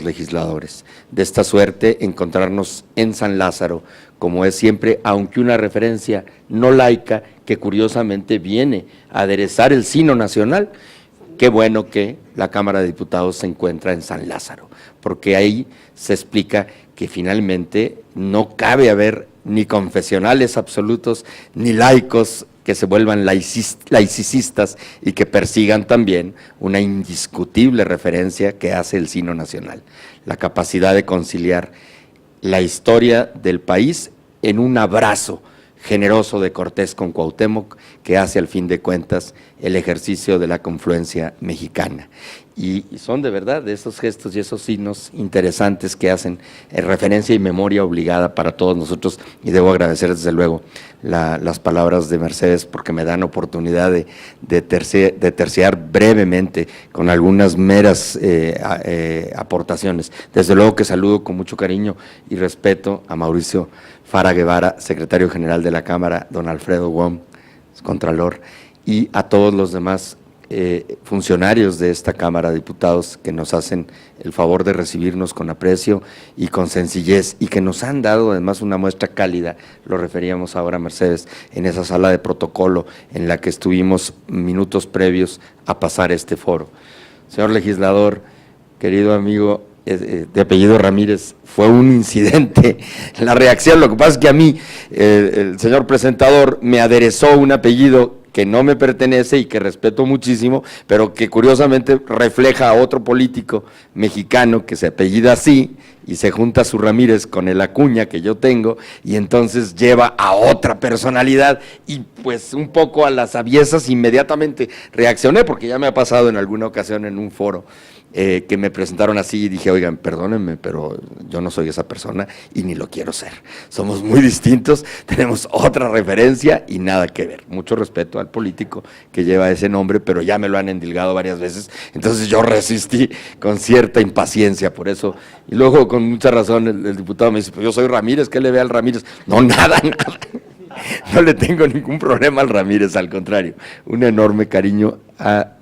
legisladores. De esta suerte, encontrarnos en San Lázaro, como es siempre, aunque una referencia no laica que curiosamente viene a aderezar el Sino Nacional. Qué bueno que la Cámara de Diputados se encuentra en San Lázaro, porque ahí se explica que finalmente no cabe haber ni confesionales absolutos, ni laicos que se vuelvan laicistas y que persigan también una indiscutible referencia que hace el Sino Nacional, la capacidad de conciliar la historia del país en un abrazo generoso de Cortés con Cuauhtémoc, que hace al fin de cuentas el ejercicio de la confluencia mexicana. Y son de verdad de esos gestos y esos signos interesantes que hacen referencia y memoria obligada para todos nosotros, y debo agradecer desde luego las palabras de Mercedes porque me dan oportunidad de terciar brevemente con algunas meras aportaciones. Desde luego que saludo con mucho cariño y respeto a Mauricio Fara Guevara, secretario general de la Cámara, don Alfredo Wong, contralor, y a todos los demás funcionarios de esta Cámara de Diputados que nos hacen el favor de recibirnos con aprecio y con sencillez y que nos han dado además una muestra cálida, lo referíamos ahora Mercedes, en esa sala de protocolo en la que estuvimos minutos previos a pasar este foro. Señor legislador, querido amigo de apellido Ramírez, fue un incidente. La reacción, lo que pasa es que a mí, el señor presentador me aderezó un apellido que no me pertenece y que respeto muchísimo, pero que curiosamente refleja a otro político mexicano que se apellida así y se junta su Ramírez con el Acuña que yo tengo y entonces lleva a otra personalidad y pues un poco a las aviesas inmediatamente reaccioné porque ya me ha pasado en alguna ocasión en un foro que me presentaron así y dije, oigan, perdónenme, pero yo no soy esa persona y ni lo quiero ser. Somos muy distintos, tenemos otra referencia y nada que ver. Mucho respeto al político que lleva ese nombre, pero ya me lo han endilgado varias veces, entonces yo resistí con cierta impaciencia por eso. Y luego, con mucha razón, el diputado me dice, pues yo soy Ramírez, ¿qué le ve al Ramírez? No, nada. No le tengo ningún problema al Ramírez, al contrario, un enorme cariño a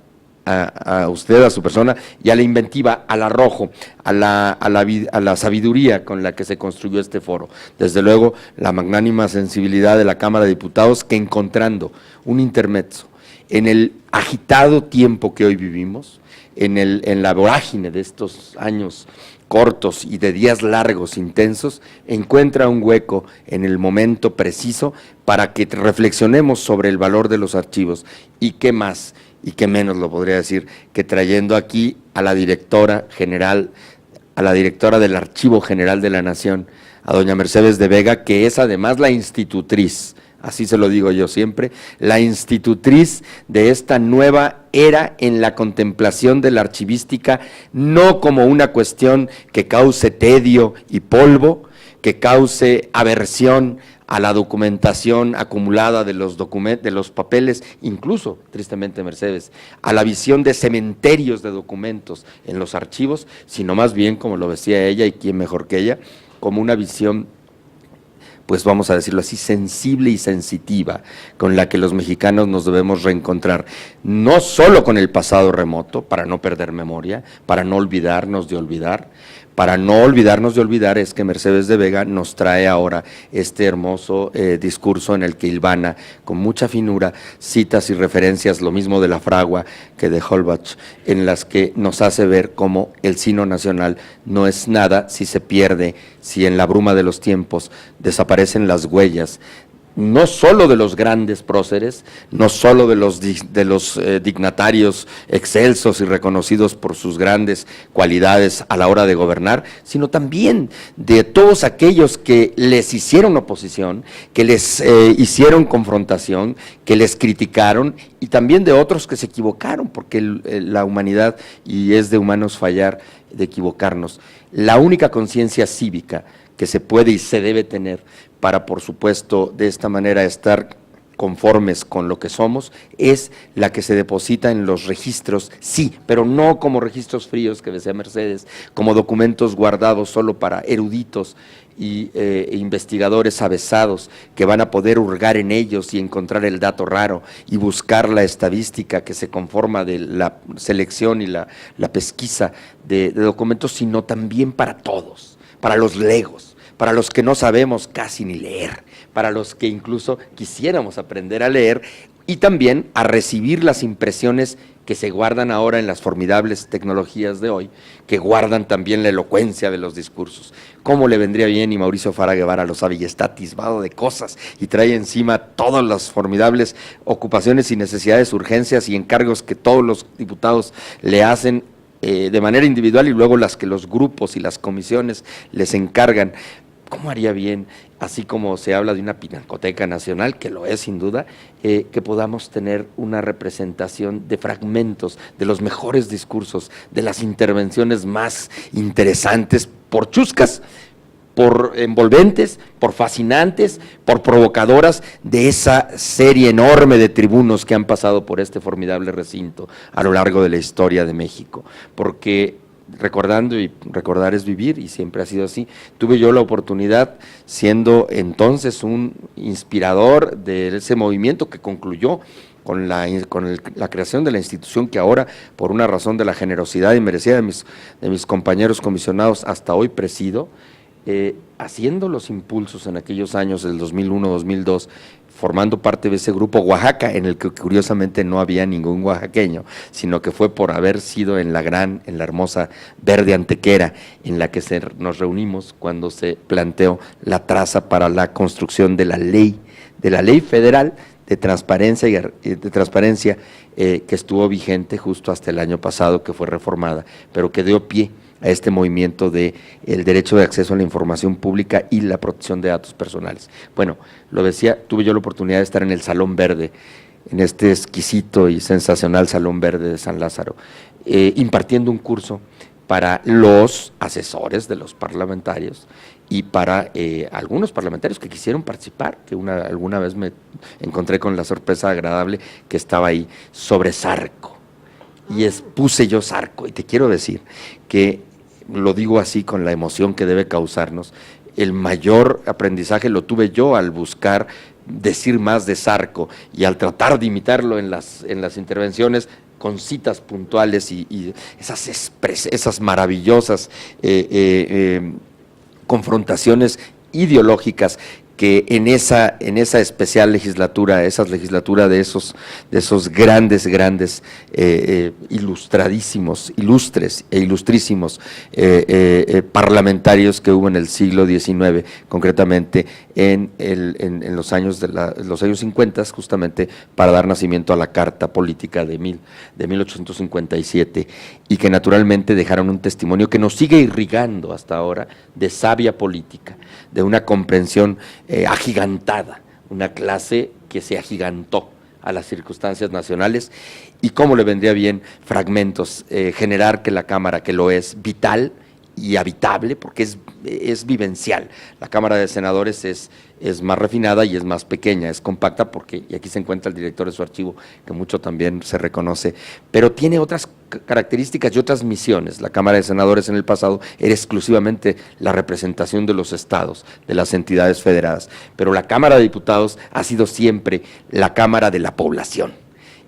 usted, a su persona, y a la inventiva, al arrojo, a la sabiduría con la que se construyó este foro. Desde luego, la magnánima sensibilidad de la Cámara de Diputados, que encontrando un intermezzo en el agitado tiempo que hoy vivimos, en la vorágine de estos años cortos y de días largos, intensos, encuentra un hueco en el momento preciso para que reflexionemos sobre el valor de los archivos. ¿Y qué más? Y qué menos lo podría decir que trayendo aquí a la directora general, a la directora del Archivo General de la Nación, a doña Mercedes de Vega, que es además la institutriz, así se lo digo yo siempre, la institutriz de esta nueva era en la contemplación de la archivística, no como una cuestión que cause tedio y polvo, que cause aversión a la documentación acumulada de los papeles, incluso, tristemente Mercedes, a la visión de cementerios de documentos en los archivos, sino más bien, como lo decía ella, y quién mejor que ella, como una visión, pues vamos a decirlo así, sensible y sensitiva, con la que los mexicanos nos debemos reencontrar, no solo con el pasado remoto, para no perder memoria, para no olvidarnos de olvidar. Para no olvidarnos de olvidar es que Mercedes de Vega nos trae ahora este hermoso discurso en el que hilvana con mucha finura citas y referencias, lo mismo de la Fragua que de Holbach, en las que nos hace ver cómo el sino nacional no es nada si se pierde, si en la bruma de los tiempos desaparecen las huellas, no solo de los grandes próceres, no solo de los dignatarios excelsos y reconocidos por sus grandes cualidades a la hora de gobernar, sino también de todos aquellos que les hicieron oposición, que les hicieron confrontación, que les criticaron, y también de otros que se equivocaron, porque la humanidad, y es de humanos fallar, de equivocarnos. La única conciencia cívica que se puede y se debe tener para, por supuesto, de esta manera estar conformes con lo que somos, es la que se deposita en los registros, sí, pero no como registros fríos que decía Mercedes, como documentos guardados solo para eruditos y investigadores avesados que van a poder hurgar en ellos y encontrar el dato raro y buscar la estadística que se conforma de la selección y la pesquisa de documentos, sino también para todos, para los legos, para los que no sabemos casi ni leer, para los que incluso quisiéramos aprender a leer y también a recibir las impresiones que se guardan ahora en las formidables tecnologías de hoy, que guardan también la elocuencia de los discursos. ¿Cómo le vendría bien? Y Mauricio Fara Guevara lo sabe y está atisbado de cosas y trae encima todas las formidables ocupaciones y necesidades, urgencias y encargos que todos los diputados le hacen de manera individual y luego las que los grupos y las comisiones les encargan. ¿Cómo haría bien, así como se habla de una pinacoteca nacional, que lo es sin duda, que podamos tener una representación de fragmentos de los mejores discursos, de las intervenciones más interesantes, por chuscas, por envolventes, por fascinantes, por provocadoras, de esa serie enorme de tribunos que han pasado por este formidable recinto a lo largo de la historia de México? Porque recordando, y recordar es vivir, y siempre ha sido así, tuve yo la oportunidad, siendo entonces un inspirador de ese movimiento que concluyó con la creación de la institución que ahora, por una razón de la generosidad y merecida de mis compañeros comisionados, hasta hoy presido, haciendo los impulsos en aquellos años del 2001-2002, formando parte de ese grupo Oaxaca, en el que curiosamente no había ningún oaxaqueño, sino que fue por haber sido en la hermosa Verde Antequera, en la que nos reunimos cuando se planteó la traza para la construcción de la ley federal de transparencia, que estuvo vigente justo hasta el año pasado, que fue reformada, pero que dio pie a este movimiento de el derecho de acceso a la información pública y la protección de datos personales. Bueno, lo decía, tuve yo la oportunidad de estar en el Salón Verde, en este exquisito y sensacional Salón Verde de San Lázaro, impartiendo un curso para los asesores de los parlamentarios y para algunos parlamentarios que quisieron participar, que alguna vez me encontré con la sorpresa agradable que estaba ahí sobre Sarco, y puse yo Sarco, y te quiero decir que, lo digo así con la emoción que debe causarnos, el mayor aprendizaje lo tuve yo al buscar decir más de Sarco y al tratar de imitarlo en las intervenciones con citas puntuales y esas maravillosas confrontaciones ideológicas que en esa especial legislatura, esa legislatura de esos grandes, ilustres e ilustrísimos parlamentarios que hubo en el siglo XIX, concretamente en los años 50, justamente para dar nacimiento a la Carta Política de 1857, y que naturalmente dejaron un testimonio que nos sigue irrigando hasta ahora de sabia política, de una comprensión agigantada, una clase que se agigantó a las circunstancias nacionales, y cómo le vendría bien fragmentos, generar que la Cámara, que lo es vital y habitable, porque es vivencial. La Cámara de Senadores es más refinada y es más pequeña, es compacta, porque, y aquí se encuentra el director de su archivo, que mucho también se reconoce, pero tiene otras características y otras misiones. La Cámara de Senadores en el pasado era exclusivamente la representación de los estados, de las entidades federadas, pero la Cámara de Diputados ha sido siempre la Cámara de la población,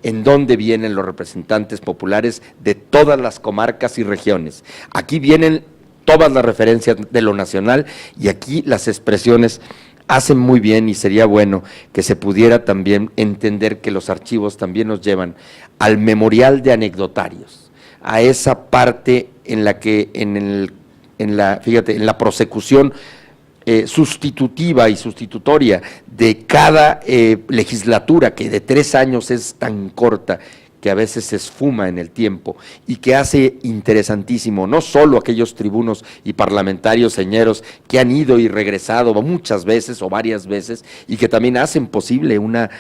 en donde vienen los representantes populares de todas las comarcas y regiones. Aquí vienen todas las referencias de lo nacional, y aquí las expresiones hacen muy bien, y sería bueno que se pudiera también entender que los archivos también nos llevan al memorial de anecdotarios, a esa parte en la que en la prosecución sustitutiva y sustitutoria de cada legislatura, que de 3 años es tan corta, que a veces se esfuma en el tiempo, y que hace interesantísimo no solo aquellos tribunos y parlamentarios señeros que han ido y regresado muchas veces o varias veces, y que también hacen posible una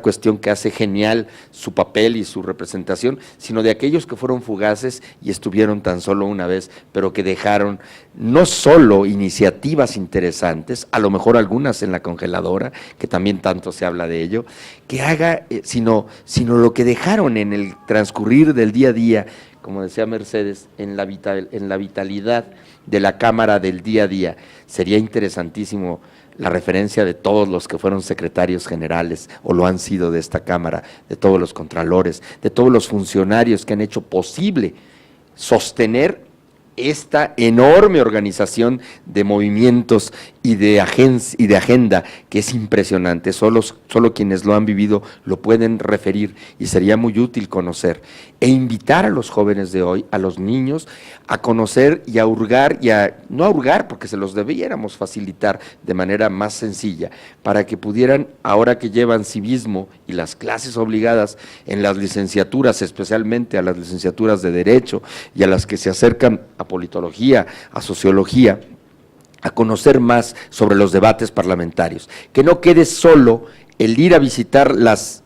cuestión que hace genial su papel y su representación, sino de aquellos que fueron fugaces y estuvieron tan solo una vez, pero que dejaron no solo iniciativas interesantes, a lo mejor algunas en la congeladora, que también tanto se habla de ello, que haga, sino lo que dejaron en el transcurrir del día a día, como decía Mercedes, en la vitalidad de la Cámara del día a día. Sería interesantísimo la referencia de todos los que fueron secretarios generales o lo han sido de esta Cámara, de todos los contralores, de todos los funcionarios que han hecho posible sostener esta enorme organización de movimientos y de agenda, que es impresionante. Solo quienes lo han vivido lo pueden referir, y sería muy útil conocer e invitar a los jóvenes de hoy, a los niños, a conocer y a hurgar, no a hurgar, porque se los debiéramos facilitar de manera más sencilla, para que pudieran, ahora que llevan civismo y las clases obligadas en las licenciaturas, especialmente a las licenciaturas de Derecho y a las que se acercan a politología, a sociología, a conocer más sobre los debates parlamentarios, que no quede solo el ir a visitar las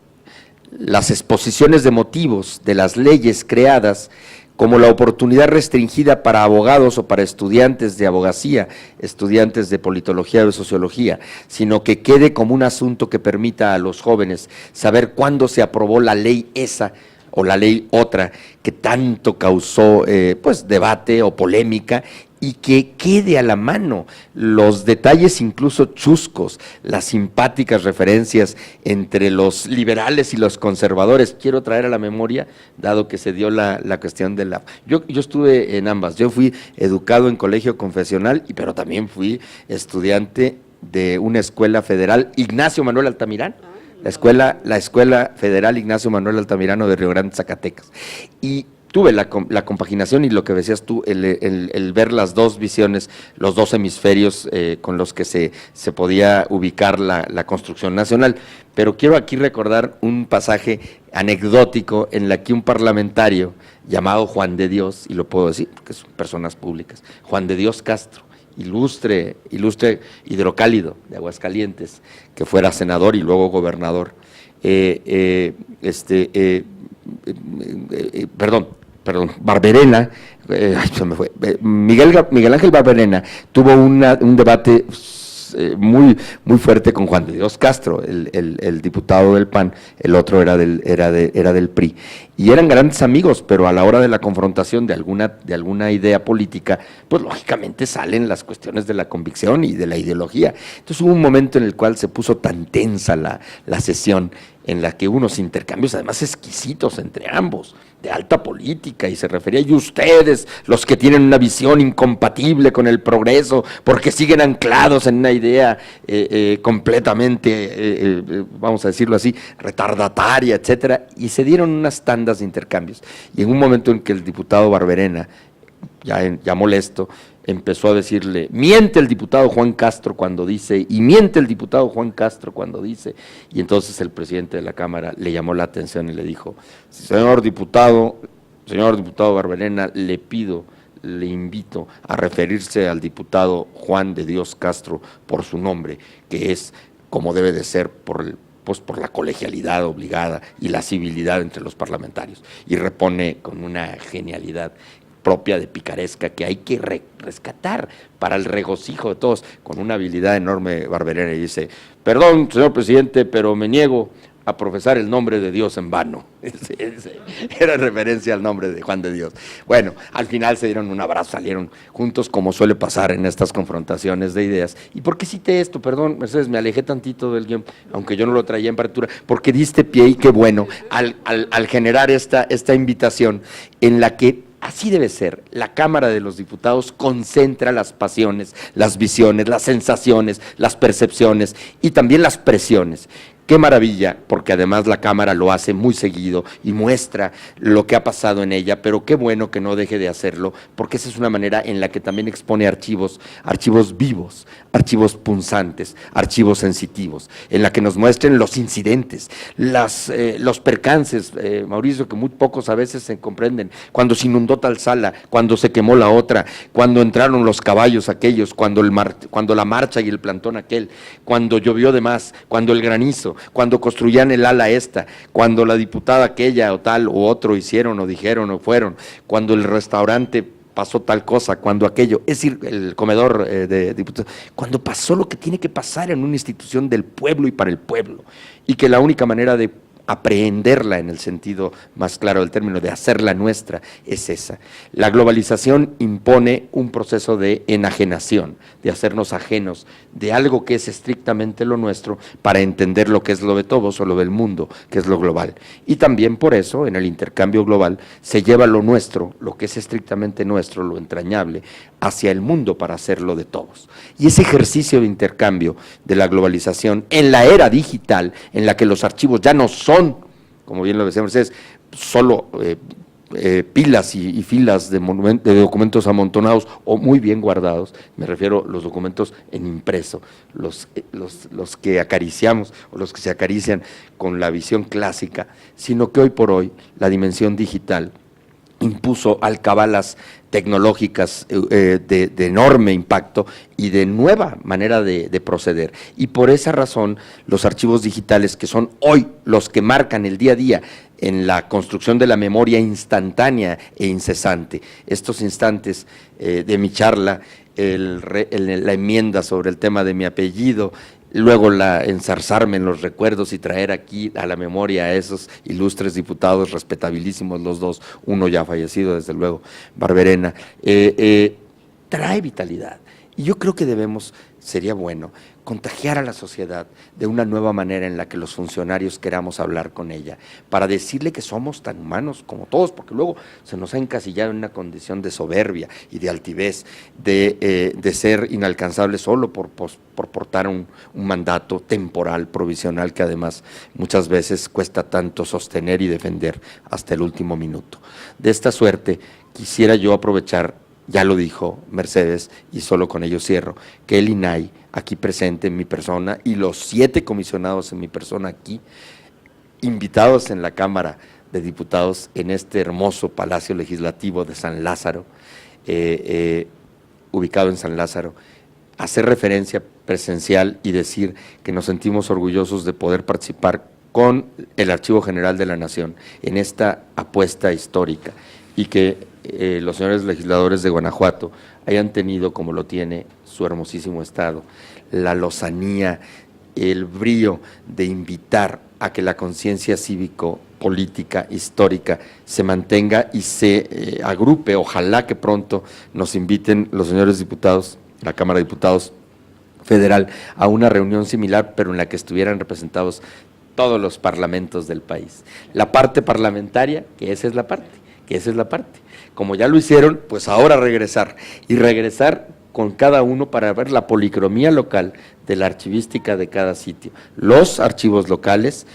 exposiciones de motivos de las leyes creadas como la oportunidad restringida para abogados o para estudiantes de abogacía, estudiantes de politología o de sociología, sino que quede como un asunto que permita a los jóvenes saber cuándo se aprobó la ley esa o la ley otra que tanto causó debate o polémica, y que quede a la mano los detalles incluso chuscos, las simpáticas referencias entre los liberales y los conservadores. Quiero traer a la memoria, dado que se dio la cuestión de la... Yo estuve en ambas, yo fui educado en colegio confesional, pero también fui estudiante de una escuela federal, Ignacio Manuel Altamirano, la escuela federal Ignacio Manuel Altamirano de Río Grande, Zacatecas. Y tuve la compaginación y lo que decías tú, el ver las dos visiones, los dos hemisferios con los que se podía ubicar la construcción nacional. Pero quiero aquí recordar un pasaje anecdótico en la que un parlamentario llamado Juan de Dios, y lo puedo decir porque son personas públicas, Juan de Dios Castro, ilustre hidrocálido de Aguascalientes, que fuera senador y luego gobernador, Barberena, se me fue, Miguel Ángel Barberena tuvo un debate muy fuerte con Juan de Dios Castro, el diputado del PAN, el otro era del PRI, y eran grandes amigos, pero a la hora de la confrontación de alguna idea política, pues lógicamente salen las cuestiones de la convicción y de la ideología. Entonces hubo un momento en el cual se puso tan tensa la sesión, en la que unos intercambios además exquisitos entre ambos, de alta política, y se refería, y ustedes, los que tienen una visión incompatible con el progreso, porque siguen anclados en una idea completamente, vamos a decirlo así, retardataria, etcétera, y se dieron unas tandas de intercambios, y en un momento en que el diputado Barberena, ya molesto, empezó a decirle, miente el diputado Juan Castro cuando dice, y miente el diputado Juan Castro cuando dice, y entonces el presidente de la Cámara le llamó la atención y le dijo, señor diputado Barberena, le invito a referirse al diputado Juan de Dios Castro por su nombre, que es como debe de ser por la colegialidad obligada y la civilidad entre los parlamentarios, y repone con una genialidad propia de picaresca que hay que rescatar para el regocijo de todos, con una habilidad enorme Barberena, y dice, perdón, señor presidente, pero me niego a profesar el nombre de Dios en vano. Era referencia al nombre de Juan de Dios. Bueno, al final se dieron un abrazo, salieron juntos, como suele pasar en estas confrontaciones de ideas. ¿Y por qué cité esto? Perdón, Mercedes, me alejé tantito del guión, aunque yo no lo traía en partitura, porque diste pie, y qué bueno, al generar esta invitación en la que así debe ser. La Cámara de los Diputados concentra las pasiones, las visiones, las sensaciones, las percepciones y también las presiones. Qué maravilla, porque además la Cámara lo hace muy seguido y muestra lo que ha pasado en ella, pero qué bueno que no deje de hacerlo, porque esa es una manera en la que también expone archivos vivos, archivos punzantes, archivos sensitivos, en la que nos muestren los incidentes, los percances, Mauricio, que muy pocos a veces se comprenden, cuando se inundó tal sala, cuando se quemó la otra, cuando entraron los caballos aquellos, cuando la marcha y el plantón aquel, cuando llovió de más, cuando el granizo, cuando construían el ala esta, cuando la diputada aquella o tal o otro hicieron o dijeron o fueron, cuando el restaurante pasó tal cosa, cuando aquello, es decir, el comedor de diputados, cuando pasó lo que tiene que pasar en una institución del pueblo y para el pueblo, y que la única manera de aprehenderla en el sentido más claro del término, de hacerla nuestra, es esa. La globalización impone un proceso de enajenación, de hacernos ajenos de algo que es estrictamente lo nuestro para entender lo que es lo de todos o lo del mundo, que es lo global. Y también por eso, en el intercambio global, se lleva lo nuestro, lo que es estrictamente nuestro, lo entrañable, hacia el mundo para hacerlo de todos. Y ese ejercicio de intercambio de la globalización en la era digital, en la que los archivos ya no son, como bien lo decía Mercedes, solo pilas y filas de documentos amontonados o muy bien guardados, me refiero a los documentos en impreso, los que acariciamos o los que se acarician con la visión clásica, sino que hoy por hoy la dimensión digital impuso alcabalas tecnológicas de enorme impacto y de nueva manera de proceder. Y por esa razón, los archivos digitales, que son hoy los que marcan el día a día en la construcción de la memoria instantánea e incesante, estos instantes de mi charla, la enmienda sobre el tema de mi apellido, luego enzarzarme en los recuerdos y traer aquí a la memoria a esos ilustres diputados, respetabilísimos los dos, uno ya fallecido desde luego, Barberena, trae vitalidad. Y yo creo que sería bueno contagiar a la sociedad de una nueva manera en la que los funcionarios queramos hablar con ella, para decirle que somos tan humanos como todos, porque luego se nos ha encasillado en una condición de soberbia y de altivez, de ser inalcanzables solo por portar un mandato temporal, provisional, que además muchas veces cuesta tanto sostener y defender hasta el último minuto. De esta suerte, quisiera yo aprovechar, ya lo dijo Mercedes, y solo con ello cierro, que el INAI, aquí presente en mi persona, y los 7 comisionados en mi persona aquí, invitados en la Cámara de Diputados, en este hermoso Palacio Legislativo de San Lázaro, ubicado en San Lázaro, hacer referencia presencial y decir que nos sentimos orgullosos de poder participar con el Archivo General de la Nación en esta apuesta histórica, y que los señores legisladores de Guanajuato hayan tenido, como lo tiene su hermosísimo estado, la lozanía, el brío de invitar a que la conciencia cívico-política, histórica, se mantenga y se agrupe. Ojalá que pronto nos inviten los señores diputados, la Cámara de Diputados Federal, a una reunión similar, pero en la que estuvieran representados todos los parlamentos del país. La parte parlamentaria, que esa es la parte. Como ya lo hicieron, pues ahora regresar con cada uno para ver la policromía local de la archivística de cada sitio. Los archivos locales,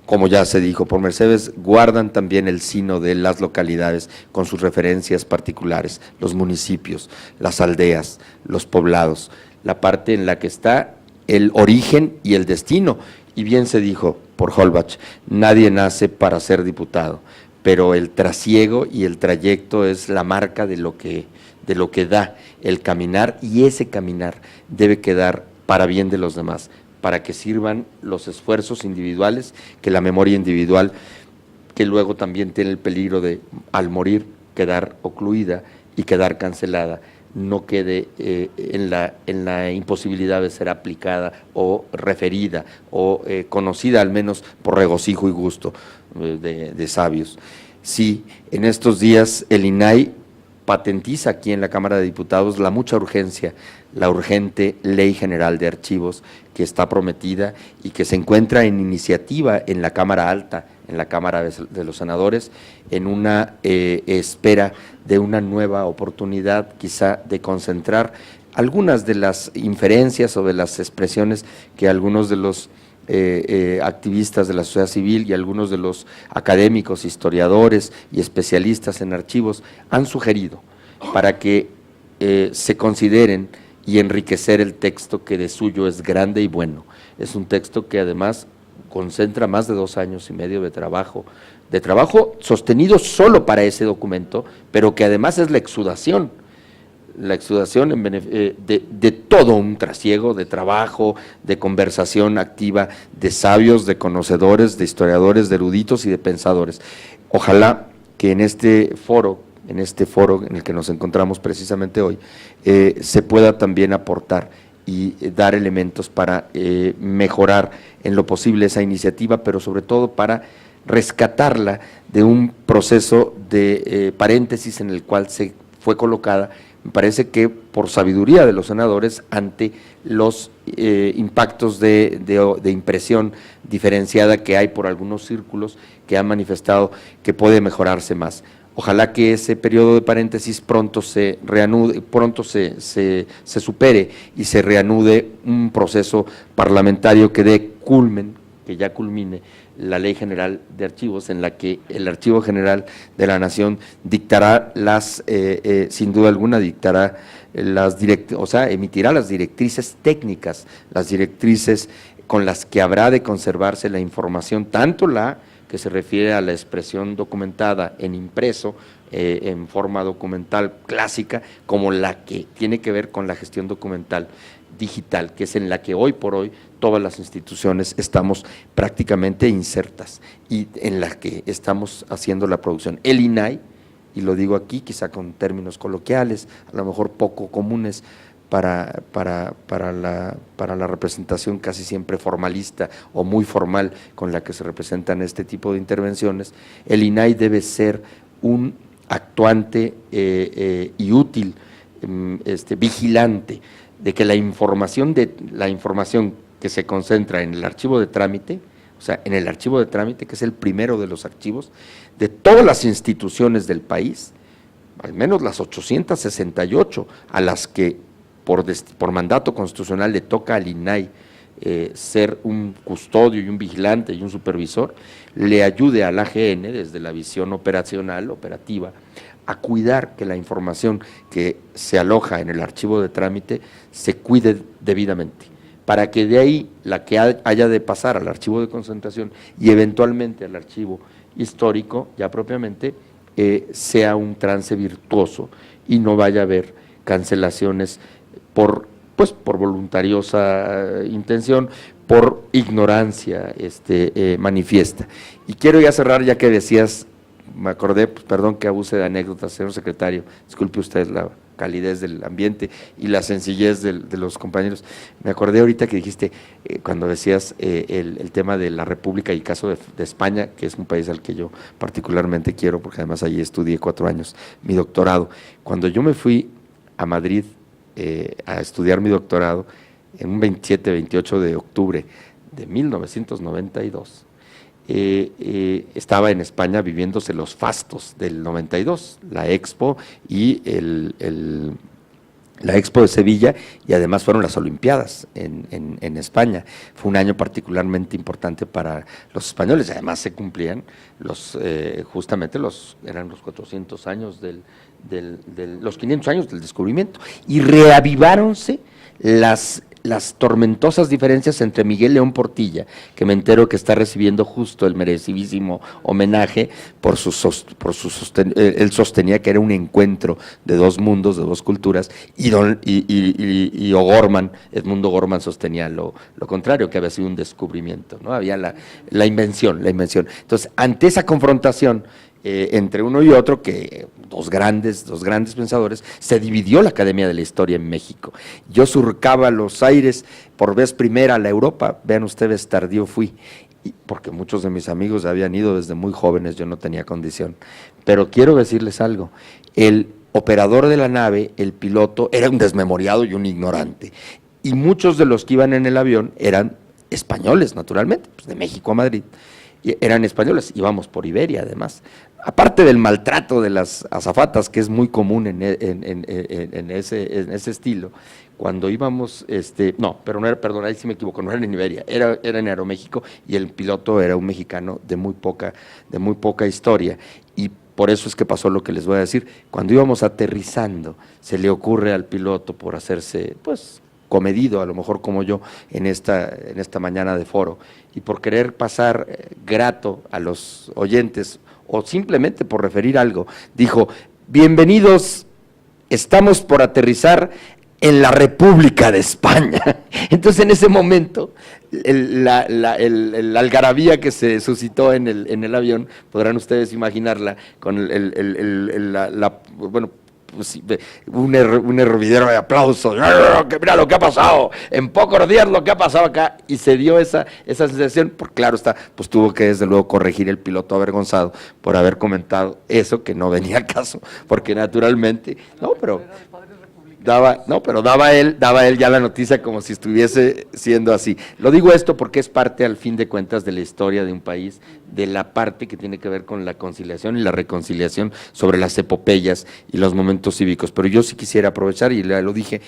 como ya se dijo por Mercedes, guardan también el sino de las localidades con sus referencias particulares, los municipios, las aldeas, los poblados, la parte en la que está el origen y el destino. Y bien se dijo por Holbach, nadie nace para ser diputado, pero el trasiego y el trayecto es la marca de lo que da el caminar, y ese caminar debe quedar para bien de los demás, para que sirvan los esfuerzos individuales, que la memoria individual, que luego también tiene el peligro de, al morir, quedar ocluida y quedar cancelada, no quede en la imposibilidad de ser aplicada o referida o conocida al menos por regocijo y gusto de sabios. Sí, en estos días el INAI patentiza aquí en la Cámara de Diputados la mucha urgencia, la urgente Ley General de Archivos que está prometida y que se encuentra en iniciativa en la Cámara Alta, en la Cámara de los Senadores, en una espera de una nueva oportunidad quizá de concentrar algunas de las inferencias o de las expresiones que algunos de los activistas de la sociedad civil y algunos de los académicos, historiadores y especialistas en archivos han sugerido para que se consideren y enriquecer el texto, que de suyo es grande y bueno. Es un texto que además concentra más de 2 años y medio de trabajo sostenido solo para ese documento, pero que además es la exudación de todo un trasiego de trabajo, de conversación activa, de sabios, de conocedores, de historiadores, de eruditos y de pensadores. Ojalá que en este foro en el que nos encontramos precisamente hoy, se pueda también aportar y dar elementos para mejorar en lo posible esa iniciativa, pero sobre todo para rescatarla de un proceso de paréntesis en el cual se fue colocada. Me parece que por sabiduría de los senadores ante los impactos de impresión diferenciada que hay por algunos círculos que han manifestado que puede mejorarse más. Ojalá que ese periodo de paréntesis pronto se reanude, pronto se supere y se reanude un proceso parlamentario que dé culmen, que ya culmine la Ley General de Archivos, en la que el Archivo General de la Nación dictará sin duda alguna, emitirá las directrices técnicas, las directrices con las que habrá de conservarse la información, tanto la que se refiere a la expresión documentada en impreso, en forma documental clásica, como la que tiene que ver con la gestión documental digital, que es en la que hoy por hoy todas las instituciones estamos prácticamente insertas y en la que estamos haciendo la producción. El INAI, y lo digo aquí quizá con términos coloquiales, a lo mejor poco comunes para la representación casi siempre formalista o muy formal con la que se representan este tipo de intervenciones, el INAI debe ser un actuante y útil vigilante de que la información que se concentra en el archivo de trámite, o sea, en el archivo de trámite, que es el primero de los archivos de todas las instituciones del país, al menos las 868 a las que por mandato constitucional le toca al INAI ser un custodio y un vigilante y un supervisor, le ayude al AGN desde la visión operativa, a cuidar que la información que se aloja en el archivo de trámite se cuide debidamente, para que de ahí la que haya de pasar al archivo de concentración y eventualmente al archivo histórico, ya propiamente, sea un trance virtuoso y no vaya a haber cancelaciones por voluntariosa intención, por ignorancia manifiesta. Y quiero ya cerrar, ya que decías, me acordé, pues, perdón que abuse de anécdotas, señor secretario, disculpe usted la calidez del ambiente y la sencillez de los compañeros. Me acordé ahorita que dijiste, cuando decías el tema de la República y el caso de España, que es un país al que yo particularmente quiero, porque además allí estudié 4 años mi doctorado. Cuando yo me fui a Madrid a estudiar mi doctorado, en un 27-28 de octubre de 1992, estaba en España viviéndose los fastos del 92, la Expo y la Expo de Sevilla, y además fueron las Olimpiadas en España. Fue un año particularmente importante para los españoles, además se cumplían justamente eran los 400 años los 500 años del descubrimiento, y reaviváronse las tormentosas diferencias entre Miguel León Portilla, que me entero que está recibiendo justo el merecidísimo homenaje él sostenía que era un encuentro de 2 mundos, de 2 culturas, y O'Gorman, Edmundo Gorman, sostenía lo contrario, que había sido un descubrimiento, ¿no? Había la invención. Entonces, ante esa confrontación entre uno y otro, que dos grandes pensadores, se dividió la Academia de la Historia en México. Yo surcaba los aires por vez primera a la Europa, vean ustedes, tardío fui, porque muchos de mis amigos habían ido desde muy jóvenes, yo no tenía condición. Pero quiero decirles algo, el operador de la nave, el piloto, era un desmemoriado y un ignorante, y muchos de los que iban en el avión eran españoles, naturalmente, pues de México a Madrid. Eran españoles, íbamos por Iberia además, aparte del maltrato de las azafatas, que es muy común en ese estilo. Cuando íbamos, perdón, ahí sí me equivoco, no era en Iberia, era en Aeroméxico, y el piloto era un mexicano de muy poca historia, y por eso es que pasó lo que les voy a decir. Cuando íbamos aterrizando, se le ocurre al piloto, por hacerse, pues, comedido, a lo mejor como yo, en esta mañana de foro, y por querer pasar grato a los oyentes, o simplemente por referir algo, dijo: bienvenidos, estamos por aterrizar en la República de España. Entonces, en ese momento, la algarabía que se suscitó en el avión, podrán ustedes imaginarla, con pues, un hervidero de aplausos, que mira lo que ha pasado, en pocos días lo que ha pasado acá, y se dio esa sensación, porque claro está, pues tuvo que desde luego corregir el piloto avergonzado por haber comentado eso, que no venía al caso, porque naturalmente, daba él ya la noticia como si estuviese siendo así. Lo digo esto porque es parte, al fin de cuentas, de la historia de un país, de la parte que tiene que ver con la conciliación y la reconciliación sobre las epopeyas y los momentos cívicos. Pero yo sí quisiera aprovechar, y lo dije,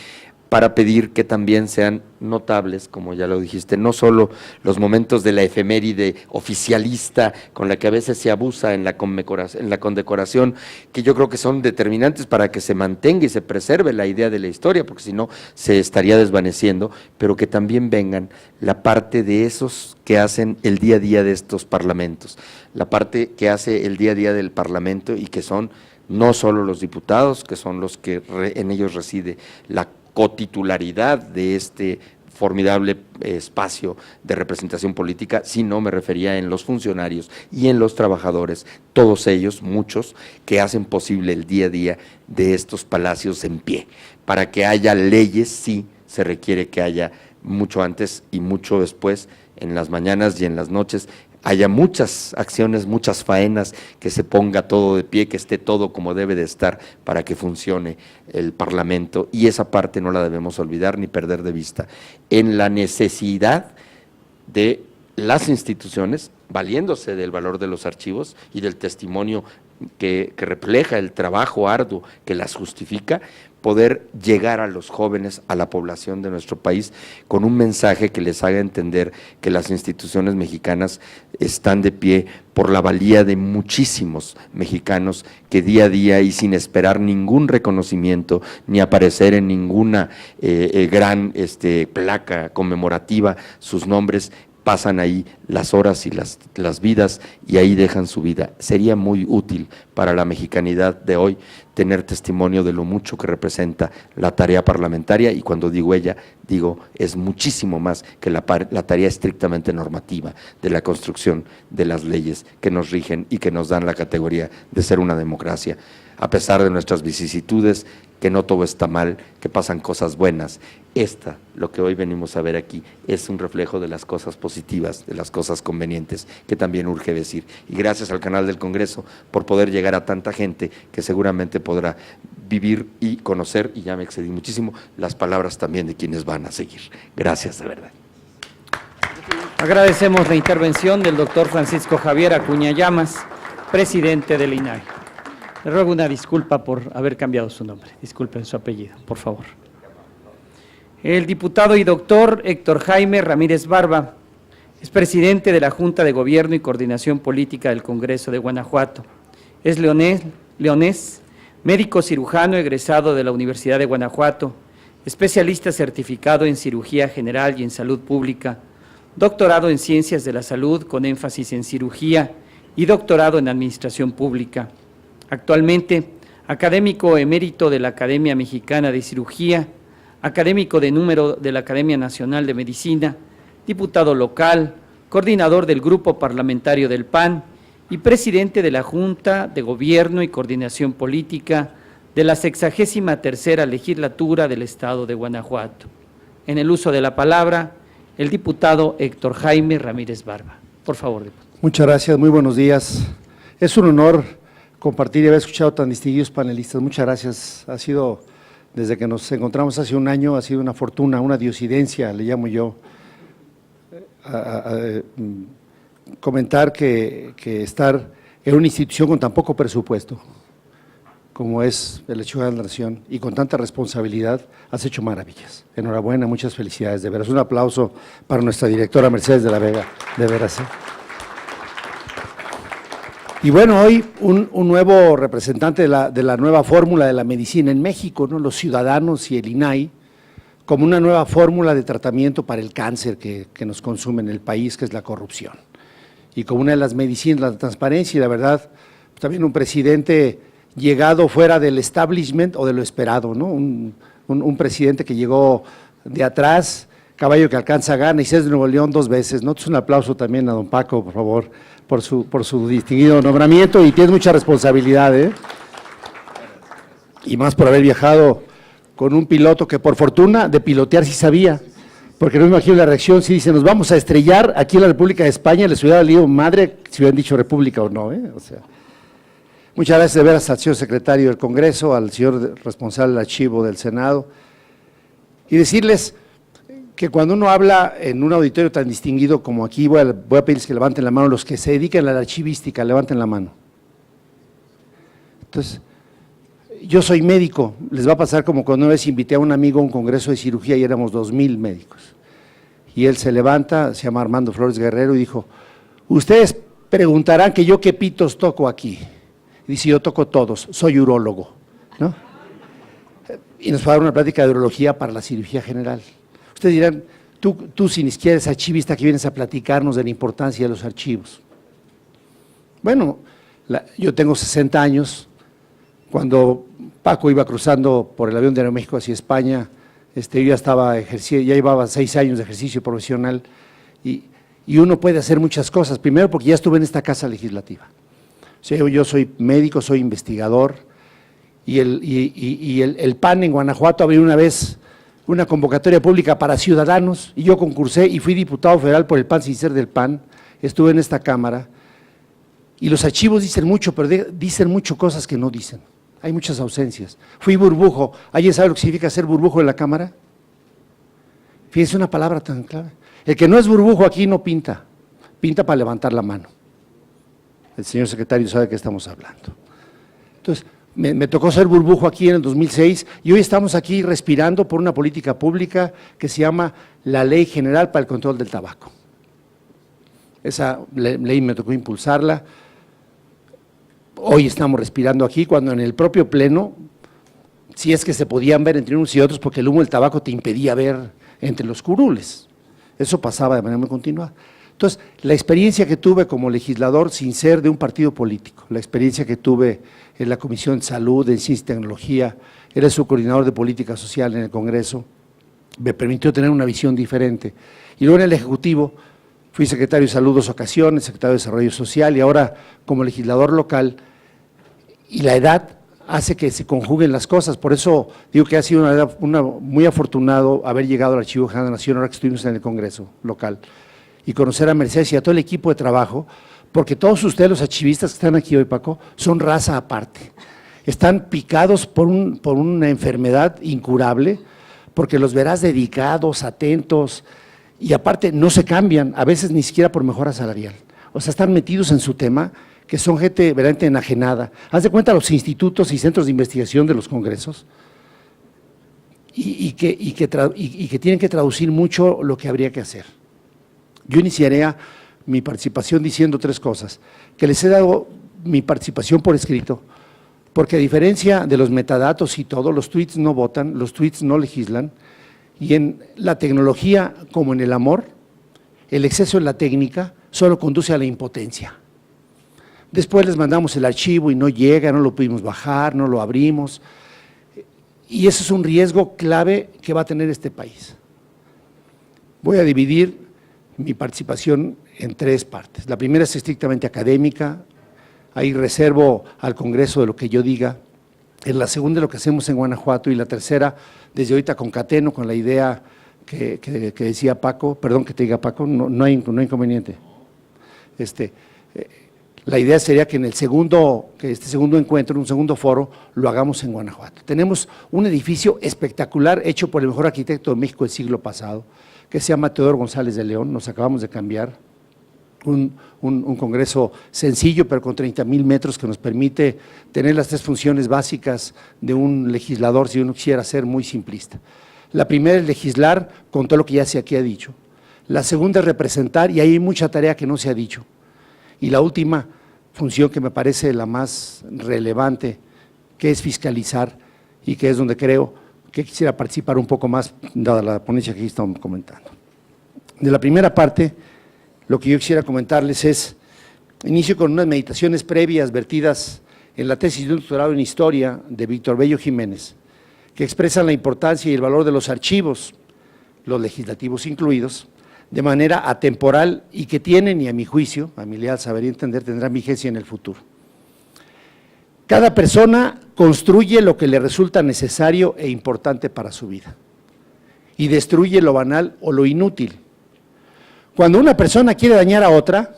para pedir que también sean notables, como ya lo dijiste, no solo los momentos de la efeméride oficialista con la que a veces se abusa en la condecoración, que yo creo que son determinantes para que se mantenga y se preserve la idea de la historia, porque si no se estaría desvaneciendo, pero que también vengan la parte de esos que hacen el día a día de estos parlamentos, la parte que hace el día a día del Parlamento, y que son no solo los diputados, que son los que en ellos reside la cotitularidad de este formidable espacio de representación política, sino me refería en los funcionarios y en los trabajadores, todos ellos, muchos, que hacen posible el día a día de estos palacios en pie. Para que haya leyes, sí, se requiere que haya mucho antes y mucho después, en las mañanas y en las noches, haya muchas acciones, muchas faenas, que se ponga todo de pie, que esté todo como debe de estar para que funcione el Parlamento, y esa parte no la debemos olvidar ni perder de vista, en la necesidad de las instituciones, valiéndose del valor de los archivos y del testimonio que refleja el trabajo arduo que las justifica, poder llegar a los jóvenes, a la población de nuestro país, con un mensaje que les haga entender que las instituciones mexicanas están de pie por la valía de muchísimos mexicanos que día a día y sin esperar ningún reconocimiento ni aparecer en ninguna gran placa conmemorativa, sus nombres pasan ahí las horas y las vidas, y ahí dejan su vida. Sería muy útil para la mexicanidad de hoy tener testimonio de lo mucho que representa la tarea parlamentaria, y cuando digo ella, digo es muchísimo más que la tarea estrictamente normativa de la construcción de las leyes que nos rigen y que nos dan la categoría de ser una democracia. A pesar de nuestras vicisitudes, que no todo está mal, que pasan cosas buenas, lo que hoy venimos a ver aquí, es un reflejo de las cosas positivas, de las cosas convenientes, que también urge decir. Y gracias al canal del Congreso por poder llegar a tanta gente que seguramente podrá vivir y conocer, y ya me excedí muchísimo, las palabras también de quienes van a seguir. Gracias, de verdad.
Agradecemos la intervención del doctor Francisco Javier Acuña Llamas, presidente del INAI. Le ruego una disculpa por haber cambiado su nombre. Disculpen su apellido, por favor. El diputado y doctor Héctor Jaime Ramírez Barba es presidente de la Junta de Gobierno y Coordinación Política del Congreso de Guanajuato. Es leonés, médico cirujano egresado de la Universidad de Guanajuato, especialista certificado en cirugía general y en salud pública, doctorado en ciencias de la salud con énfasis en cirugía y doctorado en administración pública. Actualmente, académico emérito de la Academia Mexicana de Cirugía, académico de número de la Academia Nacional de Medicina, diputado local, coordinador del Grupo Parlamentario del PAN y presidente de la Junta de Gobierno y Coordinación Política de la 63ª Legislatura del Estado de Guanajuato. En el uso de la palabra, el diputado Héctor Jaime Ramírez Barba. Por favor, diputado.
Muchas gracias, muy buenos días. Es un honor compartir y haber escuchado tan distinguidos panelistas. Muchas gracias. Ha sido, desde que nos encontramos hace un año, ha sido una fortuna, una diosidencia, le llamo yo, comentar que estar en una institución con tan poco presupuesto, como es el Lechuga de la Nación, y con tanta responsabilidad, has hecho maravillas. Enhorabuena, muchas felicidades, de veras. Un aplauso para nuestra directora Mercedes de la Vega, de veras. Y bueno, hoy un nuevo representante de la nueva fórmula de la medicina en México, ¿no? Los ciudadanos y el INAI, como una nueva fórmula de tratamiento para el cáncer que nos consume en el país, que es la corrupción. Y como una de las medicinas, la transparencia, y la verdad, también un presidente llegado fuera del establishment o de lo esperado, ¿no? Un presidente que llegó de atrás, caballo que alcanza gana, y se es de Nuevo León 2 veces, ¿no? Entonces un aplauso también a don Paco, por favor, por su distinguido nombramiento, y tiene mucha responsabilidad, y más por haber viajado con un piloto que por fortuna de pilotear sí sabía, porque no me imagino la reacción si dice, nos vamos a estrellar aquí en la República de España, les hubiera valido madre si hubieran dicho república o no, o sea. Muchas gracias de veras al señor secretario del Congreso, al señor responsable del archivo del Senado, y decirles que cuando uno habla en un auditorio tan distinguido como aquí, voy a pedirles que levanten la mano, los que se dedican a la archivística, levanten la mano. Entonces, yo soy médico, les va a pasar como cuando una vez invité a un amigo a un congreso de cirugía y éramos 2,000 médicos. Y él se levanta, se llama Armando Flores Guerrero, y dijo, ustedes preguntarán que yo qué pitos toco aquí. Y dice, yo toco todos, soy urólogo, ¿no? Y nos va a dar una plática de urología para la cirugía general. Ustedes dirán, tú si ni siquiera eres archivista, que vienes a platicarnos de la importancia de los archivos. Bueno, yo tengo 60 años, cuando Paco iba cruzando por el avión de Aeroméxico hacia España, yo ya estaba ejerciendo, ya llevaba 6 años de ejercicio profesional, y uno puede hacer muchas cosas, primero porque ya estuve en esta casa legislativa. O sea, yo soy médico, soy investigador, y el PAN en Guanajuato abrió una vez una convocatoria pública para ciudadanos, y yo concursé y fui diputado federal por el PAN sin ser del PAN, estuve en esta Cámara y los archivos dicen mucho, pero dicen mucho cosas que no dicen. Hay muchas ausencias. Fui burbujo. ¿Alguien sabe lo que significa ser burbujo en la Cámara? Fíjense una palabra tan clara. El que no es burbujo aquí no pinta, pinta para levantar la mano. El señor secretario sabe de qué estamos hablando. Entonces, me tocó ser burbujo aquí en el 2006 y hoy estamos aquí respirando por una política pública que se llama la Ley General para el Control del Tabaco. Esa ley me tocó impulsarla. Hoy estamos respirando aquí cuando en el propio Pleno, si es que se podían ver entre unos y otros porque el humo del tabaco te impedía ver entre los curules. Eso pasaba de manera muy continuada. Entonces, la experiencia que tuve como legislador sin ser de un partido político, la experiencia que tuve en la Comisión de Salud, en Ciencia y Tecnología, era subcoordinador de Política Social en el Congreso, me permitió tener una visión diferente. Y luego en el Ejecutivo fui secretario de Salud 2 ocasiones, secretario de Desarrollo Social y ahora como legislador local, y la edad hace que se conjuguen las cosas, por eso digo que ha sido muy afortunado haber llegado al Archivo General de la Nación ahora que estuvimos en el Congreso local y conocer a Mercedes y a todo el equipo de trabajo, porque todos ustedes, los archivistas que están aquí hoy, Paco, son raza aparte, están picados por una enfermedad incurable, porque los verás dedicados, atentos, y aparte no se cambian, a veces ni siquiera por mejora salarial, o sea, están metidos en su tema, que son gente verdaderamente enajenada. Haz de cuenta los institutos y centros de investigación de los congresos y que tienen que traducir mucho lo que habría que hacer. Yo iniciaría mi participación diciendo 3 cosas, que les he dado mi participación por escrito, porque a diferencia de los metadatos y todo, los tweets no votan, los tweets no legislan, y en la tecnología como en el amor, el exceso en la técnica solo conduce a la impotencia. Después les mandamos el archivo y no llega, no lo pudimos bajar, no lo abrimos. Y eso es un riesgo clave que va a tener este país. Voy a dividir mi participación en 3 partes. La primera es estrictamente académica, ahí reservo al Congreso de lo que yo diga. En la segunda lo que hacemos en Guanajuato y la tercera, desde ahorita concateno con la idea que decía Paco, perdón que te diga Paco, no hay inconveniente. La idea sería que este segundo encuentro, un segundo foro, lo hagamos en Guanajuato. Tenemos un edificio espectacular hecho por el mejor arquitecto de México del siglo pasado, que se llama Teodoro González de León, nos acabamos de cambiar, un congreso sencillo, pero con 30,000 metros que nos permite tener las 3 funciones básicas de un legislador, si uno quisiera ser muy simplista. La primera es legislar con todo lo que ya se aquí ha dicho. La segunda es representar, y ahí hay mucha tarea que no se ha dicho. Y la última función que me parece la más relevante, que es fiscalizar y que es donde creo que quisiera participar un poco más, dada la ponencia que aquí estamos comentando. De la primera parte, lo que yo quisiera comentarles es, inicio con unas meditaciones previas vertidas en la tesis de un doctorado en Historia de Víctor Bello Jiménez, que expresan la importancia y el valor de los archivos, los legislativos incluidos, de manera atemporal y que tienen, y a mi juicio, a mi leal saber y entender, tendrán vigencia en el futuro. Cada persona construye lo que le resulta necesario e importante para su vida y destruye lo banal o lo inútil. Cuando una persona quiere dañar a otra,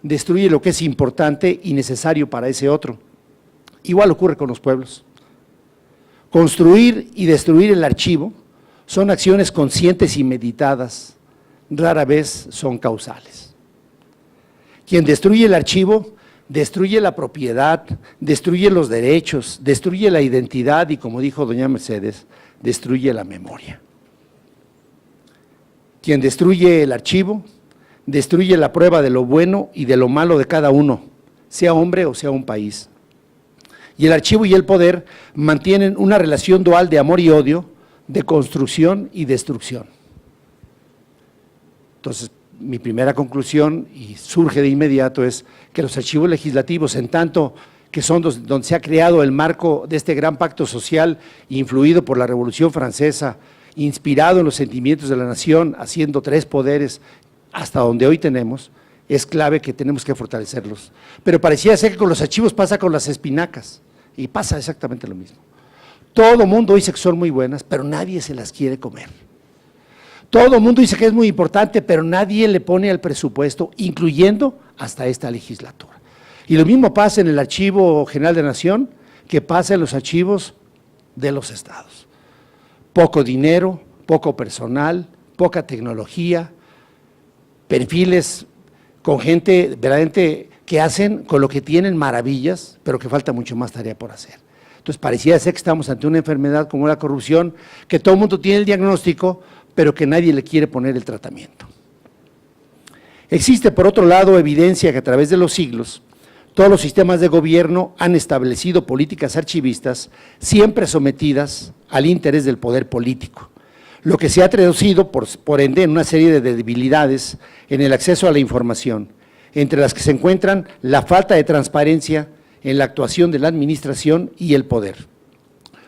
destruye lo que es importante y necesario para ese otro. Igual ocurre con los pueblos. Construir y destruir el archivo son acciones conscientes y meditadas, rara vez son causales. Quien destruye el archivo, destruye la propiedad, destruye los derechos, destruye la identidad y, como dijo doña Mercedes, destruye la memoria. Quien destruye el archivo, destruye la prueba de lo bueno y de lo malo de cada uno, sea hombre o sea un país. Y el archivo y el poder mantienen una relación dual de amor y odio, de construcción y destrucción. Entonces, mi primera conclusión, y surge de inmediato, es que los archivos legislativos, en tanto que son donde se ha creado el marco de este gran pacto social, influido por la Revolución Francesa, inspirado en los sentimientos de la nación, haciendo 3 poderes hasta donde hoy tenemos, es clave que tenemos que fortalecerlos. Pero parecía ser que con los archivos pasa con las espinacas, y pasa exactamente lo mismo. Todo mundo dice que son muy buenas, pero nadie se las quiere comer. Todo el mundo dice que es muy importante, pero nadie le pone al presupuesto, incluyendo hasta esta legislatura. Y lo mismo pasa en el Archivo General de la Nación, que pasa en los archivos de los estados. Poco dinero, poco personal, poca tecnología, perfiles con gente verdaderamente que hacen con lo que tienen maravillas, pero que falta mucho más tarea por hacer. Entonces, parecía ser que estamos ante una enfermedad como la corrupción, que todo el mundo tiene el diagnóstico, pero que nadie le quiere poner el tratamiento. Existe, por otro lado, evidencia que a través de los siglos, todos los sistemas de gobierno han establecido políticas archivistas siempre sometidas al interés del poder político, lo que se ha traducido, por ende, en una serie de debilidades en el acceso a la información, entre las que se encuentran la falta de transparencia en la actuación de la administración y el poder.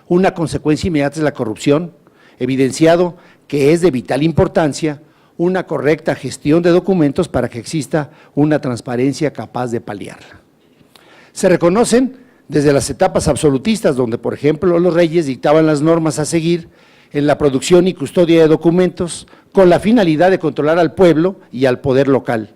Una consecuencia inmediata es la corrupción, evidenciado que es de vital importancia una correcta gestión de documentos para que exista una transparencia capaz de paliarla. Se reconocen desde las etapas absolutistas, donde, por ejemplo, los reyes dictaban las normas a seguir en la producción y custodia de documentos con la finalidad de controlar al pueblo y al poder local,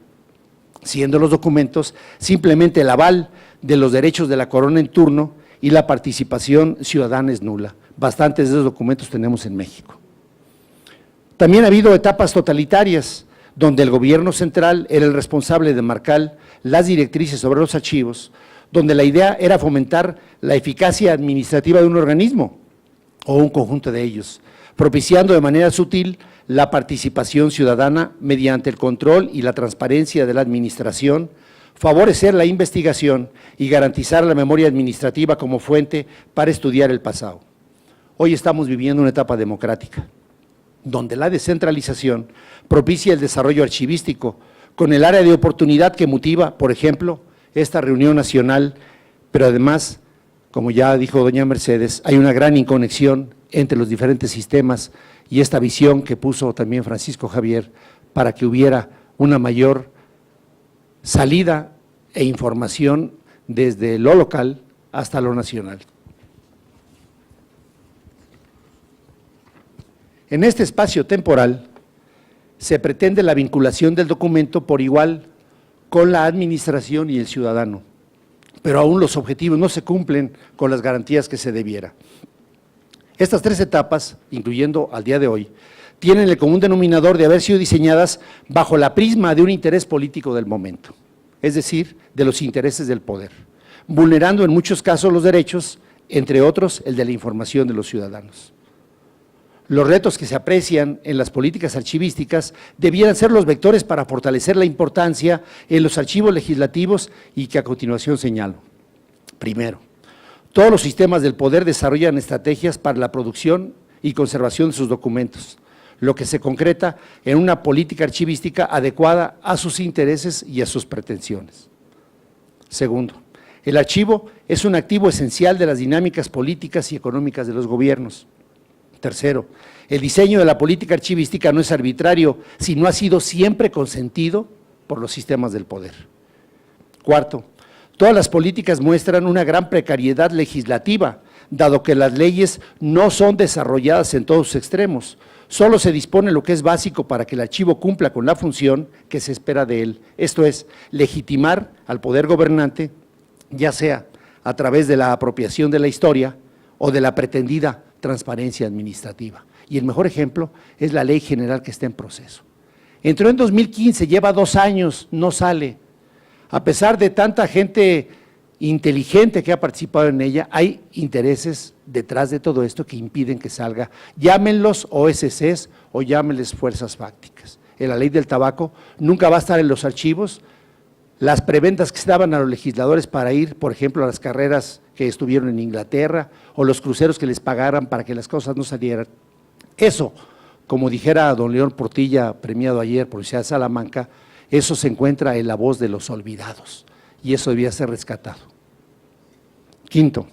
siendo los documentos simplemente el aval de los derechos de la corona en turno y la participación ciudadana es nula. Bastantes de esos documentos tenemos en México. También ha habido etapas totalitarias, donde el gobierno central era el responsable de marcar las directrices sobre los archivos, donde la idea era fomentar la eficacia administrativa de un organismo o un conjunto de ellos, propiciando de manera sutil la participación ciudadana mediante el control y la transparencia de la administración, favorecer la investigación y garantizar la memoria administrativa como fuente para estudiar el pasado. Hoy estamos viviendo una etapa democrática, donde la descentralización propicia el desarrollo archivístico, con el área de oportunidad que motiva, por ejemplo, esta reunión nacional, pero además, como ya dijo doña Mercedes, hay una gran inconexión entre los diferentes sistemas y esta visión que puso también Francisco Javier para que hubiera una mayor salida e información desde lo local hasta lo nacional. En este espacio temporal se pretende la vinculación del documento por igual con la administración y el ciudadano, pero aún los objetivos no se cumplen con las garantías que se debiera. Estas tres etapas, incluyendo al día de hoy, tienen el común denominador de haber sido diseñadas bajo la prisma de un interés político del momento, es decir, de los intereses del poder, vulnerando en muchos casos los derechos, entre otros el de la información de los ciudadanos. Los retos que se aprecian en las políticas archivísticas debieran ser los vectores para fortalecer la importancia en los archivos legislativos y que a continuación señalo. Primero, todos los sistemas del poder desarrollan estrategias para la producción y conservación de sus documentos, lo que se concreta en una política archivística adecuada a sus intereses y a sus pretensiones. Segundo, el archivo es un activo esencial de las dinámicas políticas y económicas de los gobiernos. Tercero, el diseño de la política archivística no es arbitrario, sino ha sido siempre consentido por los sistemas del poder. Cuarto, todas las políticas muestran una gran precariedad legislativa, dado que las leyes no son desarrolladas en todos sus extremos. Solo se dispone lo que es básico para que el archivo cumpla con la función que se espera de él, esto es, legitimar al poder gobernante, ya sea a través de la apropiación de la historia o de la pretendida transparencia administrativa. Y el mejor ejemplo es la ley general que está en proceso. Entró en 2015, lleva 2 años, no sale. A pesar de tanta gente inteligente que ha participado en ella, hay intereses detrás de todo esto que impiden que salga. Llámenlos OSCs o llámenles fuerzas fácticas. En la ley del tabaco nunca va a estar en los archivos las preventas que se daban a los legisladores para ir, por ejemplo, a las carreras que estuvieron en Inglaterra o los cruceros que les pagaran para que las cosas no salieran. Eso, como dijera don León Portilla, premiado ayer por la Universidad de Salamanca, eso se encuentra en la voz de los olvidados y eso debía ser rescatado. Quinto,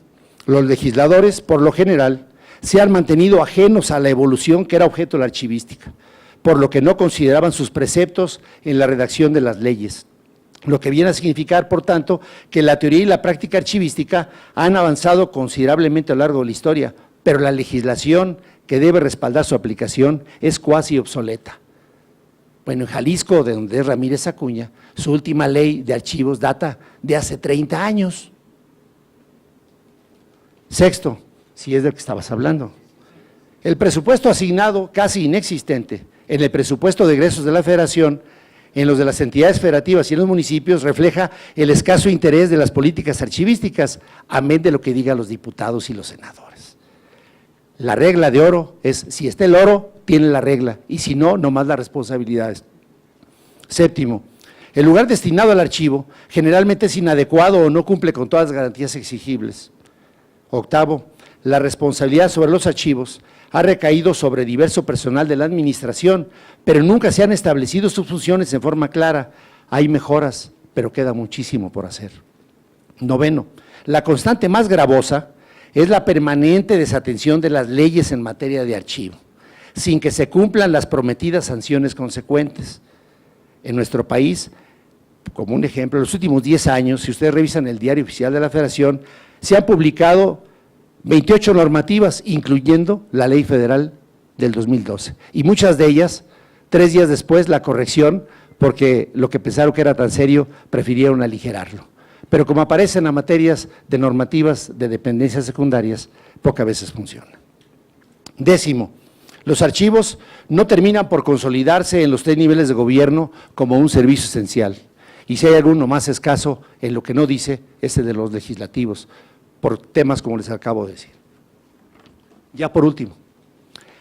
los legisladores, por lo general, se han mantenido ajenos a la evolución que era objeto de la archivística, por lo que no consideraban sus preceptos en la redacción de las leyes. Lo que viene a significar, por tanto, que la teoría y la práctica archivística han avanzado considerablemente a lo largo de la historia, pero la legislación que debe respaldar su aplicación es cuasi obsoleta. Bueno, en Jalisco, de donde es Ramírez Acuña, su última ley de archivos data de hace 30 años. Sexto, si es del que estabas hablando, el presupuesto asignado, casi inexistente, en el presupuesto de egresos de la Federación, en los de las entidades federativas y en los municipios, refleja el escaso interés de las políticas archivísticas, amén de lo que digan los diputados y los senadores. La regla de oro es, si está el oro, tiene la regla, y si no, nomás las responsabilidades. Séptimo, el lugar destinado al archivo generalmente es inadecuado o no cumple con todas las garantías exigibles. Octavo, la responsabilidad sobre los archivos ha recaído sobre diverso personal de la administración, pero nunca se han establecido sus funciones en forma clara. Hay mejoras, pero queda muchísimo por hacer. Noveno, la constante más gravosa es la permanente desatención de las leyes en materia de archivo, sin que se cumplan las prometidas sanciones consecuentes. En nuestro país, como un ejemplo, en los últimos 10 años, si ustedes revisan el Diario Oficial de la Federación, se han publicado 28 normativas, incluyendo la Ley Federal del 2012, y muchas de ellas, 3 días después, la corrección, porque lo que pensaron que era tan serio, prefirieron aligerarlo. Pero como aparecen a materias de normativas de dependencias secundarias, pocas veces funciona. Décimo, los archivos no terminan por consolidarse en los 3 niveles de gobierno como un servicio esencial, y si hay alguno más escaso en lo que no dice, es el de los legislativos, por temas como les acabo de decir. Ya por último,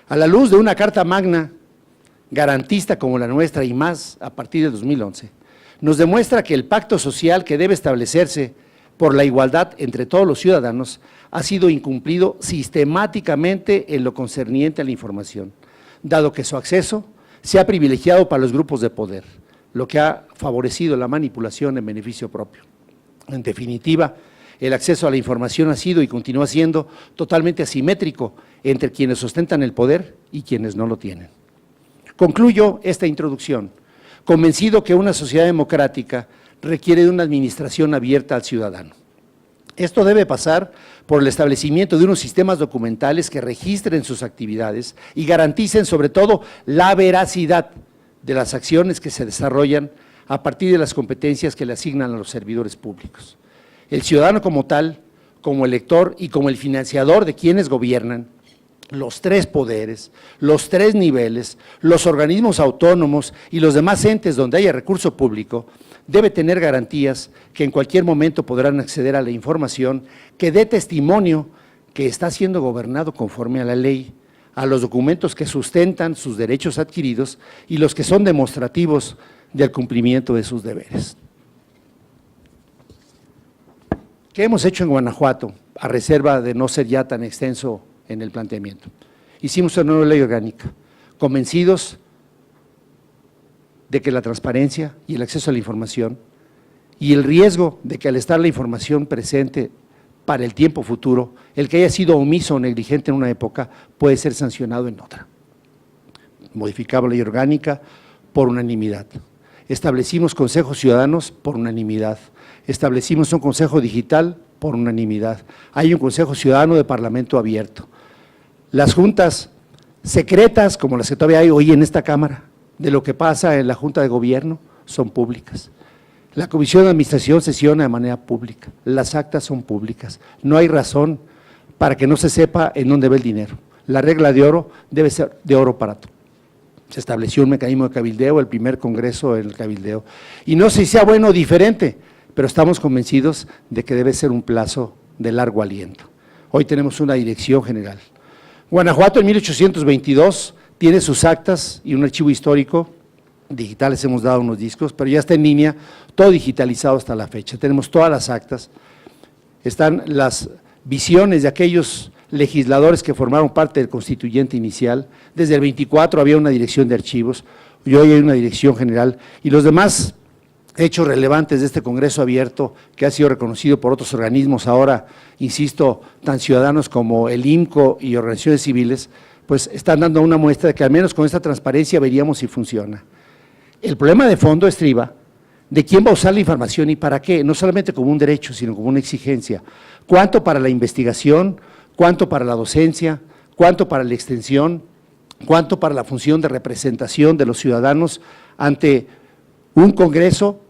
a la luz de una Carta Magna garantista como la nuestra y más a partir de 2011, nos demuestra que el pacto social que debe establecerse por la igualdad entre todos los ciudadanos ha sido incumplido sistemáticamente en lo concerniente a la información, dado que su acceso se ha privilegiado para los grupos de poder, lo que ha favorecido la manipulación en beneficio propio. En definitiva, el acceso a la información ha sido y continúa siendo totalmente asimétrico entre quienes ostentan el poder y quienes no lo tienen. Concluyo esta introducción, convencido que una sociedad democrática requiere de una administración abierta al ciudadano. Esto debe pasar por el establecimiento de unos sistemas documentales que registren sus actividades y garanticen sobre todo la veracidad de las acciones que se desarrollan a partir de las competencias que le asignan a los servidores públicos. El ciudadano como tal, como elector y como el financiador de quienes gobiernan, los 3 poderes, los 3 niveles, los organismos autónomos y los demás entes donde haya recurso público, debe tener garantías que en cualquier momento podrán acceder a la información que dé testimonio que está siendo gobernado conforme a la ley, a los documentos que sustentan sus derechos adquiridos y los que son demostrativos del cumplimiento de sus deberes. ¿Qué hemos hecho en Guanajuato, a reserva de no ser ya tan extenso en el planteamiento? Hicimos una nueva ley orgánica, convencidos de que la transparencia y el acceso a la información y el riesgo de que al estar la información presente para el tiempo futuro, el que haya sido omiso o negligente en una época puede ser sancionado en otra. Modificamos la ley orgánica por unanimidad. Establecimos consejos ciudadanos por unanimidad. Establecimos un consejo digital por unanimidad. Hay un consejo ciudadano de parlamento abierto. Las juntas secretas, como las que todavía hay hoy en esta Cámara, de lo que pasa en la Junta de Gobierno, son públicas. La Comisión de Administración sesiona de manera pública, las actas son públicas. No hay razón para que no se sepa en dónde va el dinero. La regla de oro debe ser de oro para todo. Se estableció un mecanismo de cabildeo, el primer congreso del cabildeo. Y no sé si sea bueno o diferente, pero estamos convencidos de que debe ser un plazo de largo aliento. Hoy tenemos una dirección general. Guanajuato en 1822 tiene sus actas y un archivo histórico, digitales hemos dado unos discos, pero ya está en línea, todo digitalizado hasta la fecha. Tenemos todas las actas, están las visiones de aquellos legisladores que formaron parte del constituyente inicial. Desde el 24 había una dirección de archivos, y hoy hay una dirección general, y los demás hechos relevantes de este Congreso abierto, que ha sido reconocido por otros organismos ahora, insisto, tan ciudadanos como el IMCO y organizaciones civiles, pues están dando una muestra de que al menos con esta transparencia veríamos si funciona. El problema de fondo estriba de quién va a usar la información y para qué, no solamente como un derecho, sino como una exigencia. ¿Cuánto para la investigación? ¿Cuánto para la docencia? cuánto para la extensión, cuánto para la función de representación de los ciudadanos ante un Congreso,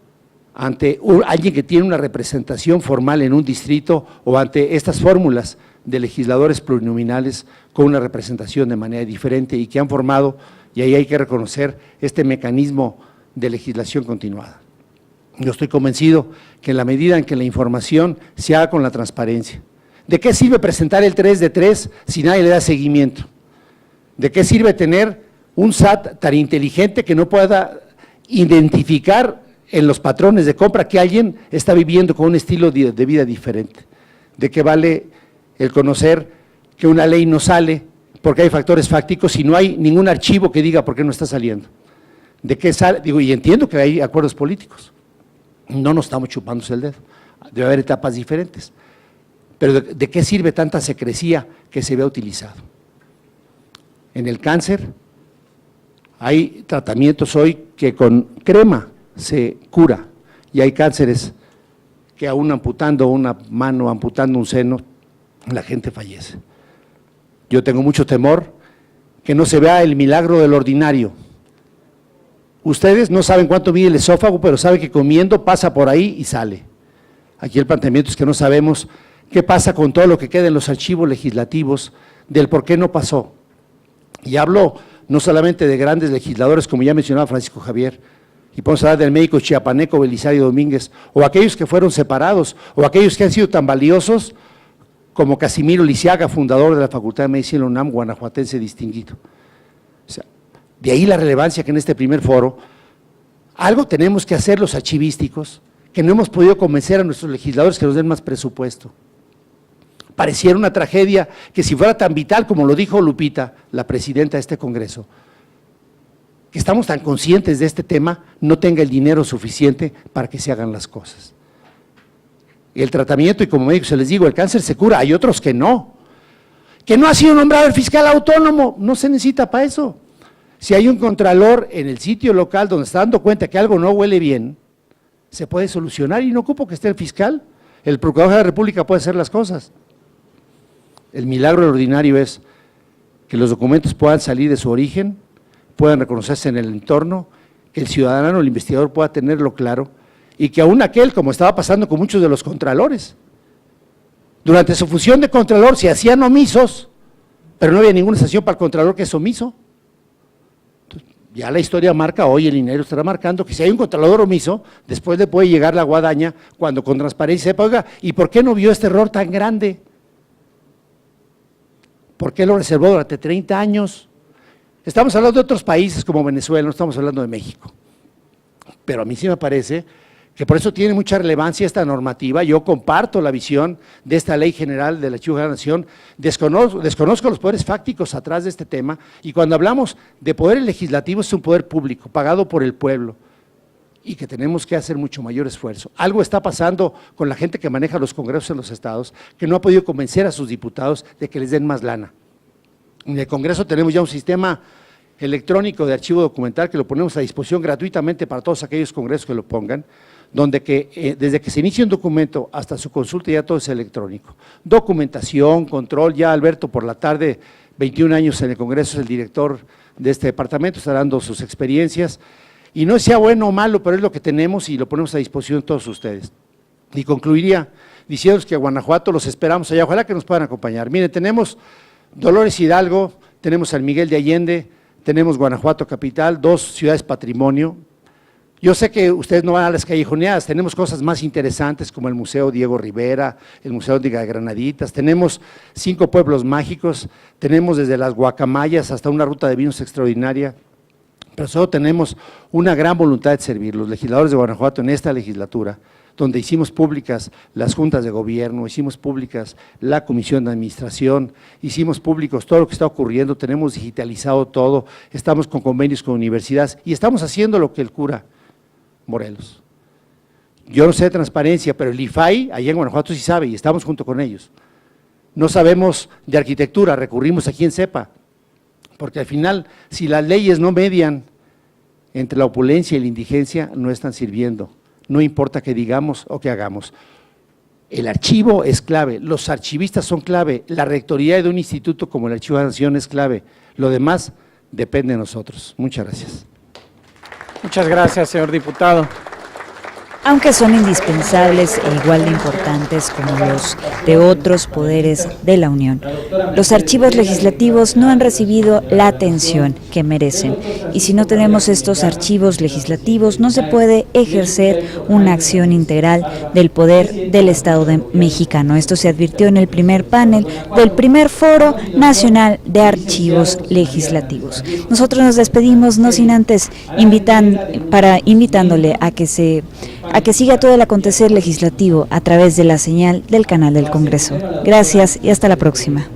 ante alguien que tiene una representación formal en un distrito o ante estas fórmulas de legisladores plurinominales con una representación de manera diferente y que han formado, y ahí hay que reconocer, este mecanismo de legislación continuada. Yo estoy convencido que en la medida en que la información se haga con la transparencia, ¿de qué sirve presentar el 3 de 3 si nadie le da seguimiento? ¿De qué sirve tener un SAT tan inteligente que no pueda identificar en los patrones de compra que alguien está viviendo con un estilo de vida diferente? ¿De qué vale el conocer que una ley no sale porque hay factores fácticos si no hay ningún archivo que diga por qué no está saliendo? ¿De qué sale? Digo, y entiendo que hay acuerdos políticos, no nos estamos chupándose el dedo, debe haber etapas diferentes, pero ¿de qué sirve tanta secrecía que se vea utilizado? En el cáncer hay tratamientos hoy que con crema se cura y hay cánceres que aún amputando una mano, amputando un seno, la gente fallece. Yo tengo mucho temor que no se vea el milagro del ordinario. Ustedes no saben cuánto mide el esófago, pero saben que comiendo pasa por ahí y sale. Aquí el planteamiento es que no sabemos qué pasa con todo lo que queda en los archivos legislativos del por qué no pasó. Y hablo no solamente de grandes legisladores, como ya mencionaba Francisco Javier, y podemos hablar del médico chiapaneco Belisario Domínguez, o aquellos que fueron separados, o aquellos que han sido tan valiosos como Casimiro Lisiaga, fundador de la Facultad de Medicina de la UNAM, guanajuatense distinguido. O sea, de ahí la relevancia que en este primer foro, algo tenemos que hacer los archivísticos, que no hemos podido convencer a nuestros legisladores que nos den más presupuesto. Pareciera una tragedia que si fuera tan vital como lo dijo Lupita, la presidenta de este Congreso, que estamos tan conscientes de este tema, no tenga el dinero suficiente para que se hagan las cosas. El tratamiento, y como médico se les digo, el cáncer se cura, hay otros que no ha sido nombrado el fiscal autónomo, no se necesita para eso. Si hay un contralor en el sitio local donde está dando cuenta que algo no huele bien, se puede solucionar y no ocupo que esté el fiscal, el procurador de la República puede hacer las cosas. El milagro ordinario es que los documentos puedan salir de su origen, puedan reconocerse en el entorno, que el ciudadano, el investigador pueda tenerlo claro y que aún aquel, como estaba pasando con muchos de los contralores, durante su función de contralor se hacían omisos, pero no había ninguna sanción para el contralor que es omiso. Entonces, ya la historia marca, hoy el INERO estará marcando que si hay un contralor omiso, después le puede llegar la guadaña cuando con transparencia sepa, oiga, ¿y por qué no vio este error tan grande? ¿Por qué lo reservó durante 30 años? Estamos hablando de otros países como Venezuela, no estamos hablando de México. Pero a mí sí me parece que por eso tiene mucha relevancia esta normativa. Yo comparto la visión de esta Ley General del Archivo de la Nación, desconozco los poderes fácticos atrás de este tema, y cuando hablamos de poder legislativo es un poder público, pagado por el pueblo, y que tenemos que hacer mucho mayor esfuerzo. Algo está pasando con la gente que maneja los congresos en los estados, que no ha podido convencer a sus diputados de que les den más lana. En el Congreso tenemos ya un sistema electrónico de archivo documental que lo ponemos a disposición gratuitamente para todos aquellos congresos que lo pongan, donde desde que se inicia un documento hasta su consulta ya todo es electrónico. Documentación, control, ya Alberto por la tarde, 21 años en el Congreso, es el director de este departamento, está dando sus experiencias, y no sea bueno o malo, pero es lo que tenemos y lo ponemos a disposición de todos ustedes. Y concluiría diciéndoles que a Guanajuato los esperamos allá, ojalá que nos puedan acompañar. Miren, tenemos Dolores Hidalgo, tenemos San Miguel de Allende, tenemos Guanajuato Capital, 2 ciudades patrimonio. Yo sé que ustedes no van a las callejoneadas, tenemos cosas más interesantes como el Museo Diego Rivera, el Museo de Granaditas, tenemos 5 pueblos mágicos, tenemos desde las guacamayas hasta una ruta de vinos extraordinaria, pero solo tenemos una gran voluntad de servir. Los legisladores de Guanajuato en esta legislatura, donde hicimos públicas las juntas de gobierno, hicimos públicas la comisión de administración, hicimos públicos todo lo que está ocurriendo, tenemos digitalizado todo, estamos con convenios con universidades y estamos haciendo lo que el cura Morelos. Yo no sé de transparencia, pero el IFAI allá en Guanajuato sí sabe y estamos junto con ellos. No sabemos de arquitectura, recurrimos a quien sepa, porque al final si las leyes no median entre la opulencia y la indigencia no están sirviendo. No importa qué digamos o qué hagamos. El archivo es clave, los archivistas son clave, la rectoría de un instituto como el Archivo de la Nación es clave. Lo demás depende de nosotros. Muchas gracias.
Muchas gracias, señor diputado.
Aunque son indispensables e igual de importantes como los de otros poderes de la Unión, los archivos legislativos no han recibido la atención que merecen. Y si no tenemos estos archivos legislativos, no se puede ejercer una acción integral del poder del Estado mexicano. Esto se advirtió en el primer panel del primer Foro Nacional de Archivos Legislativos. Nosotros nos despedimos, no sin antes invitándole a que siga todo el acontecer legislativo a través de la señal del canal del Congreso. Gracias y hasta la próxima.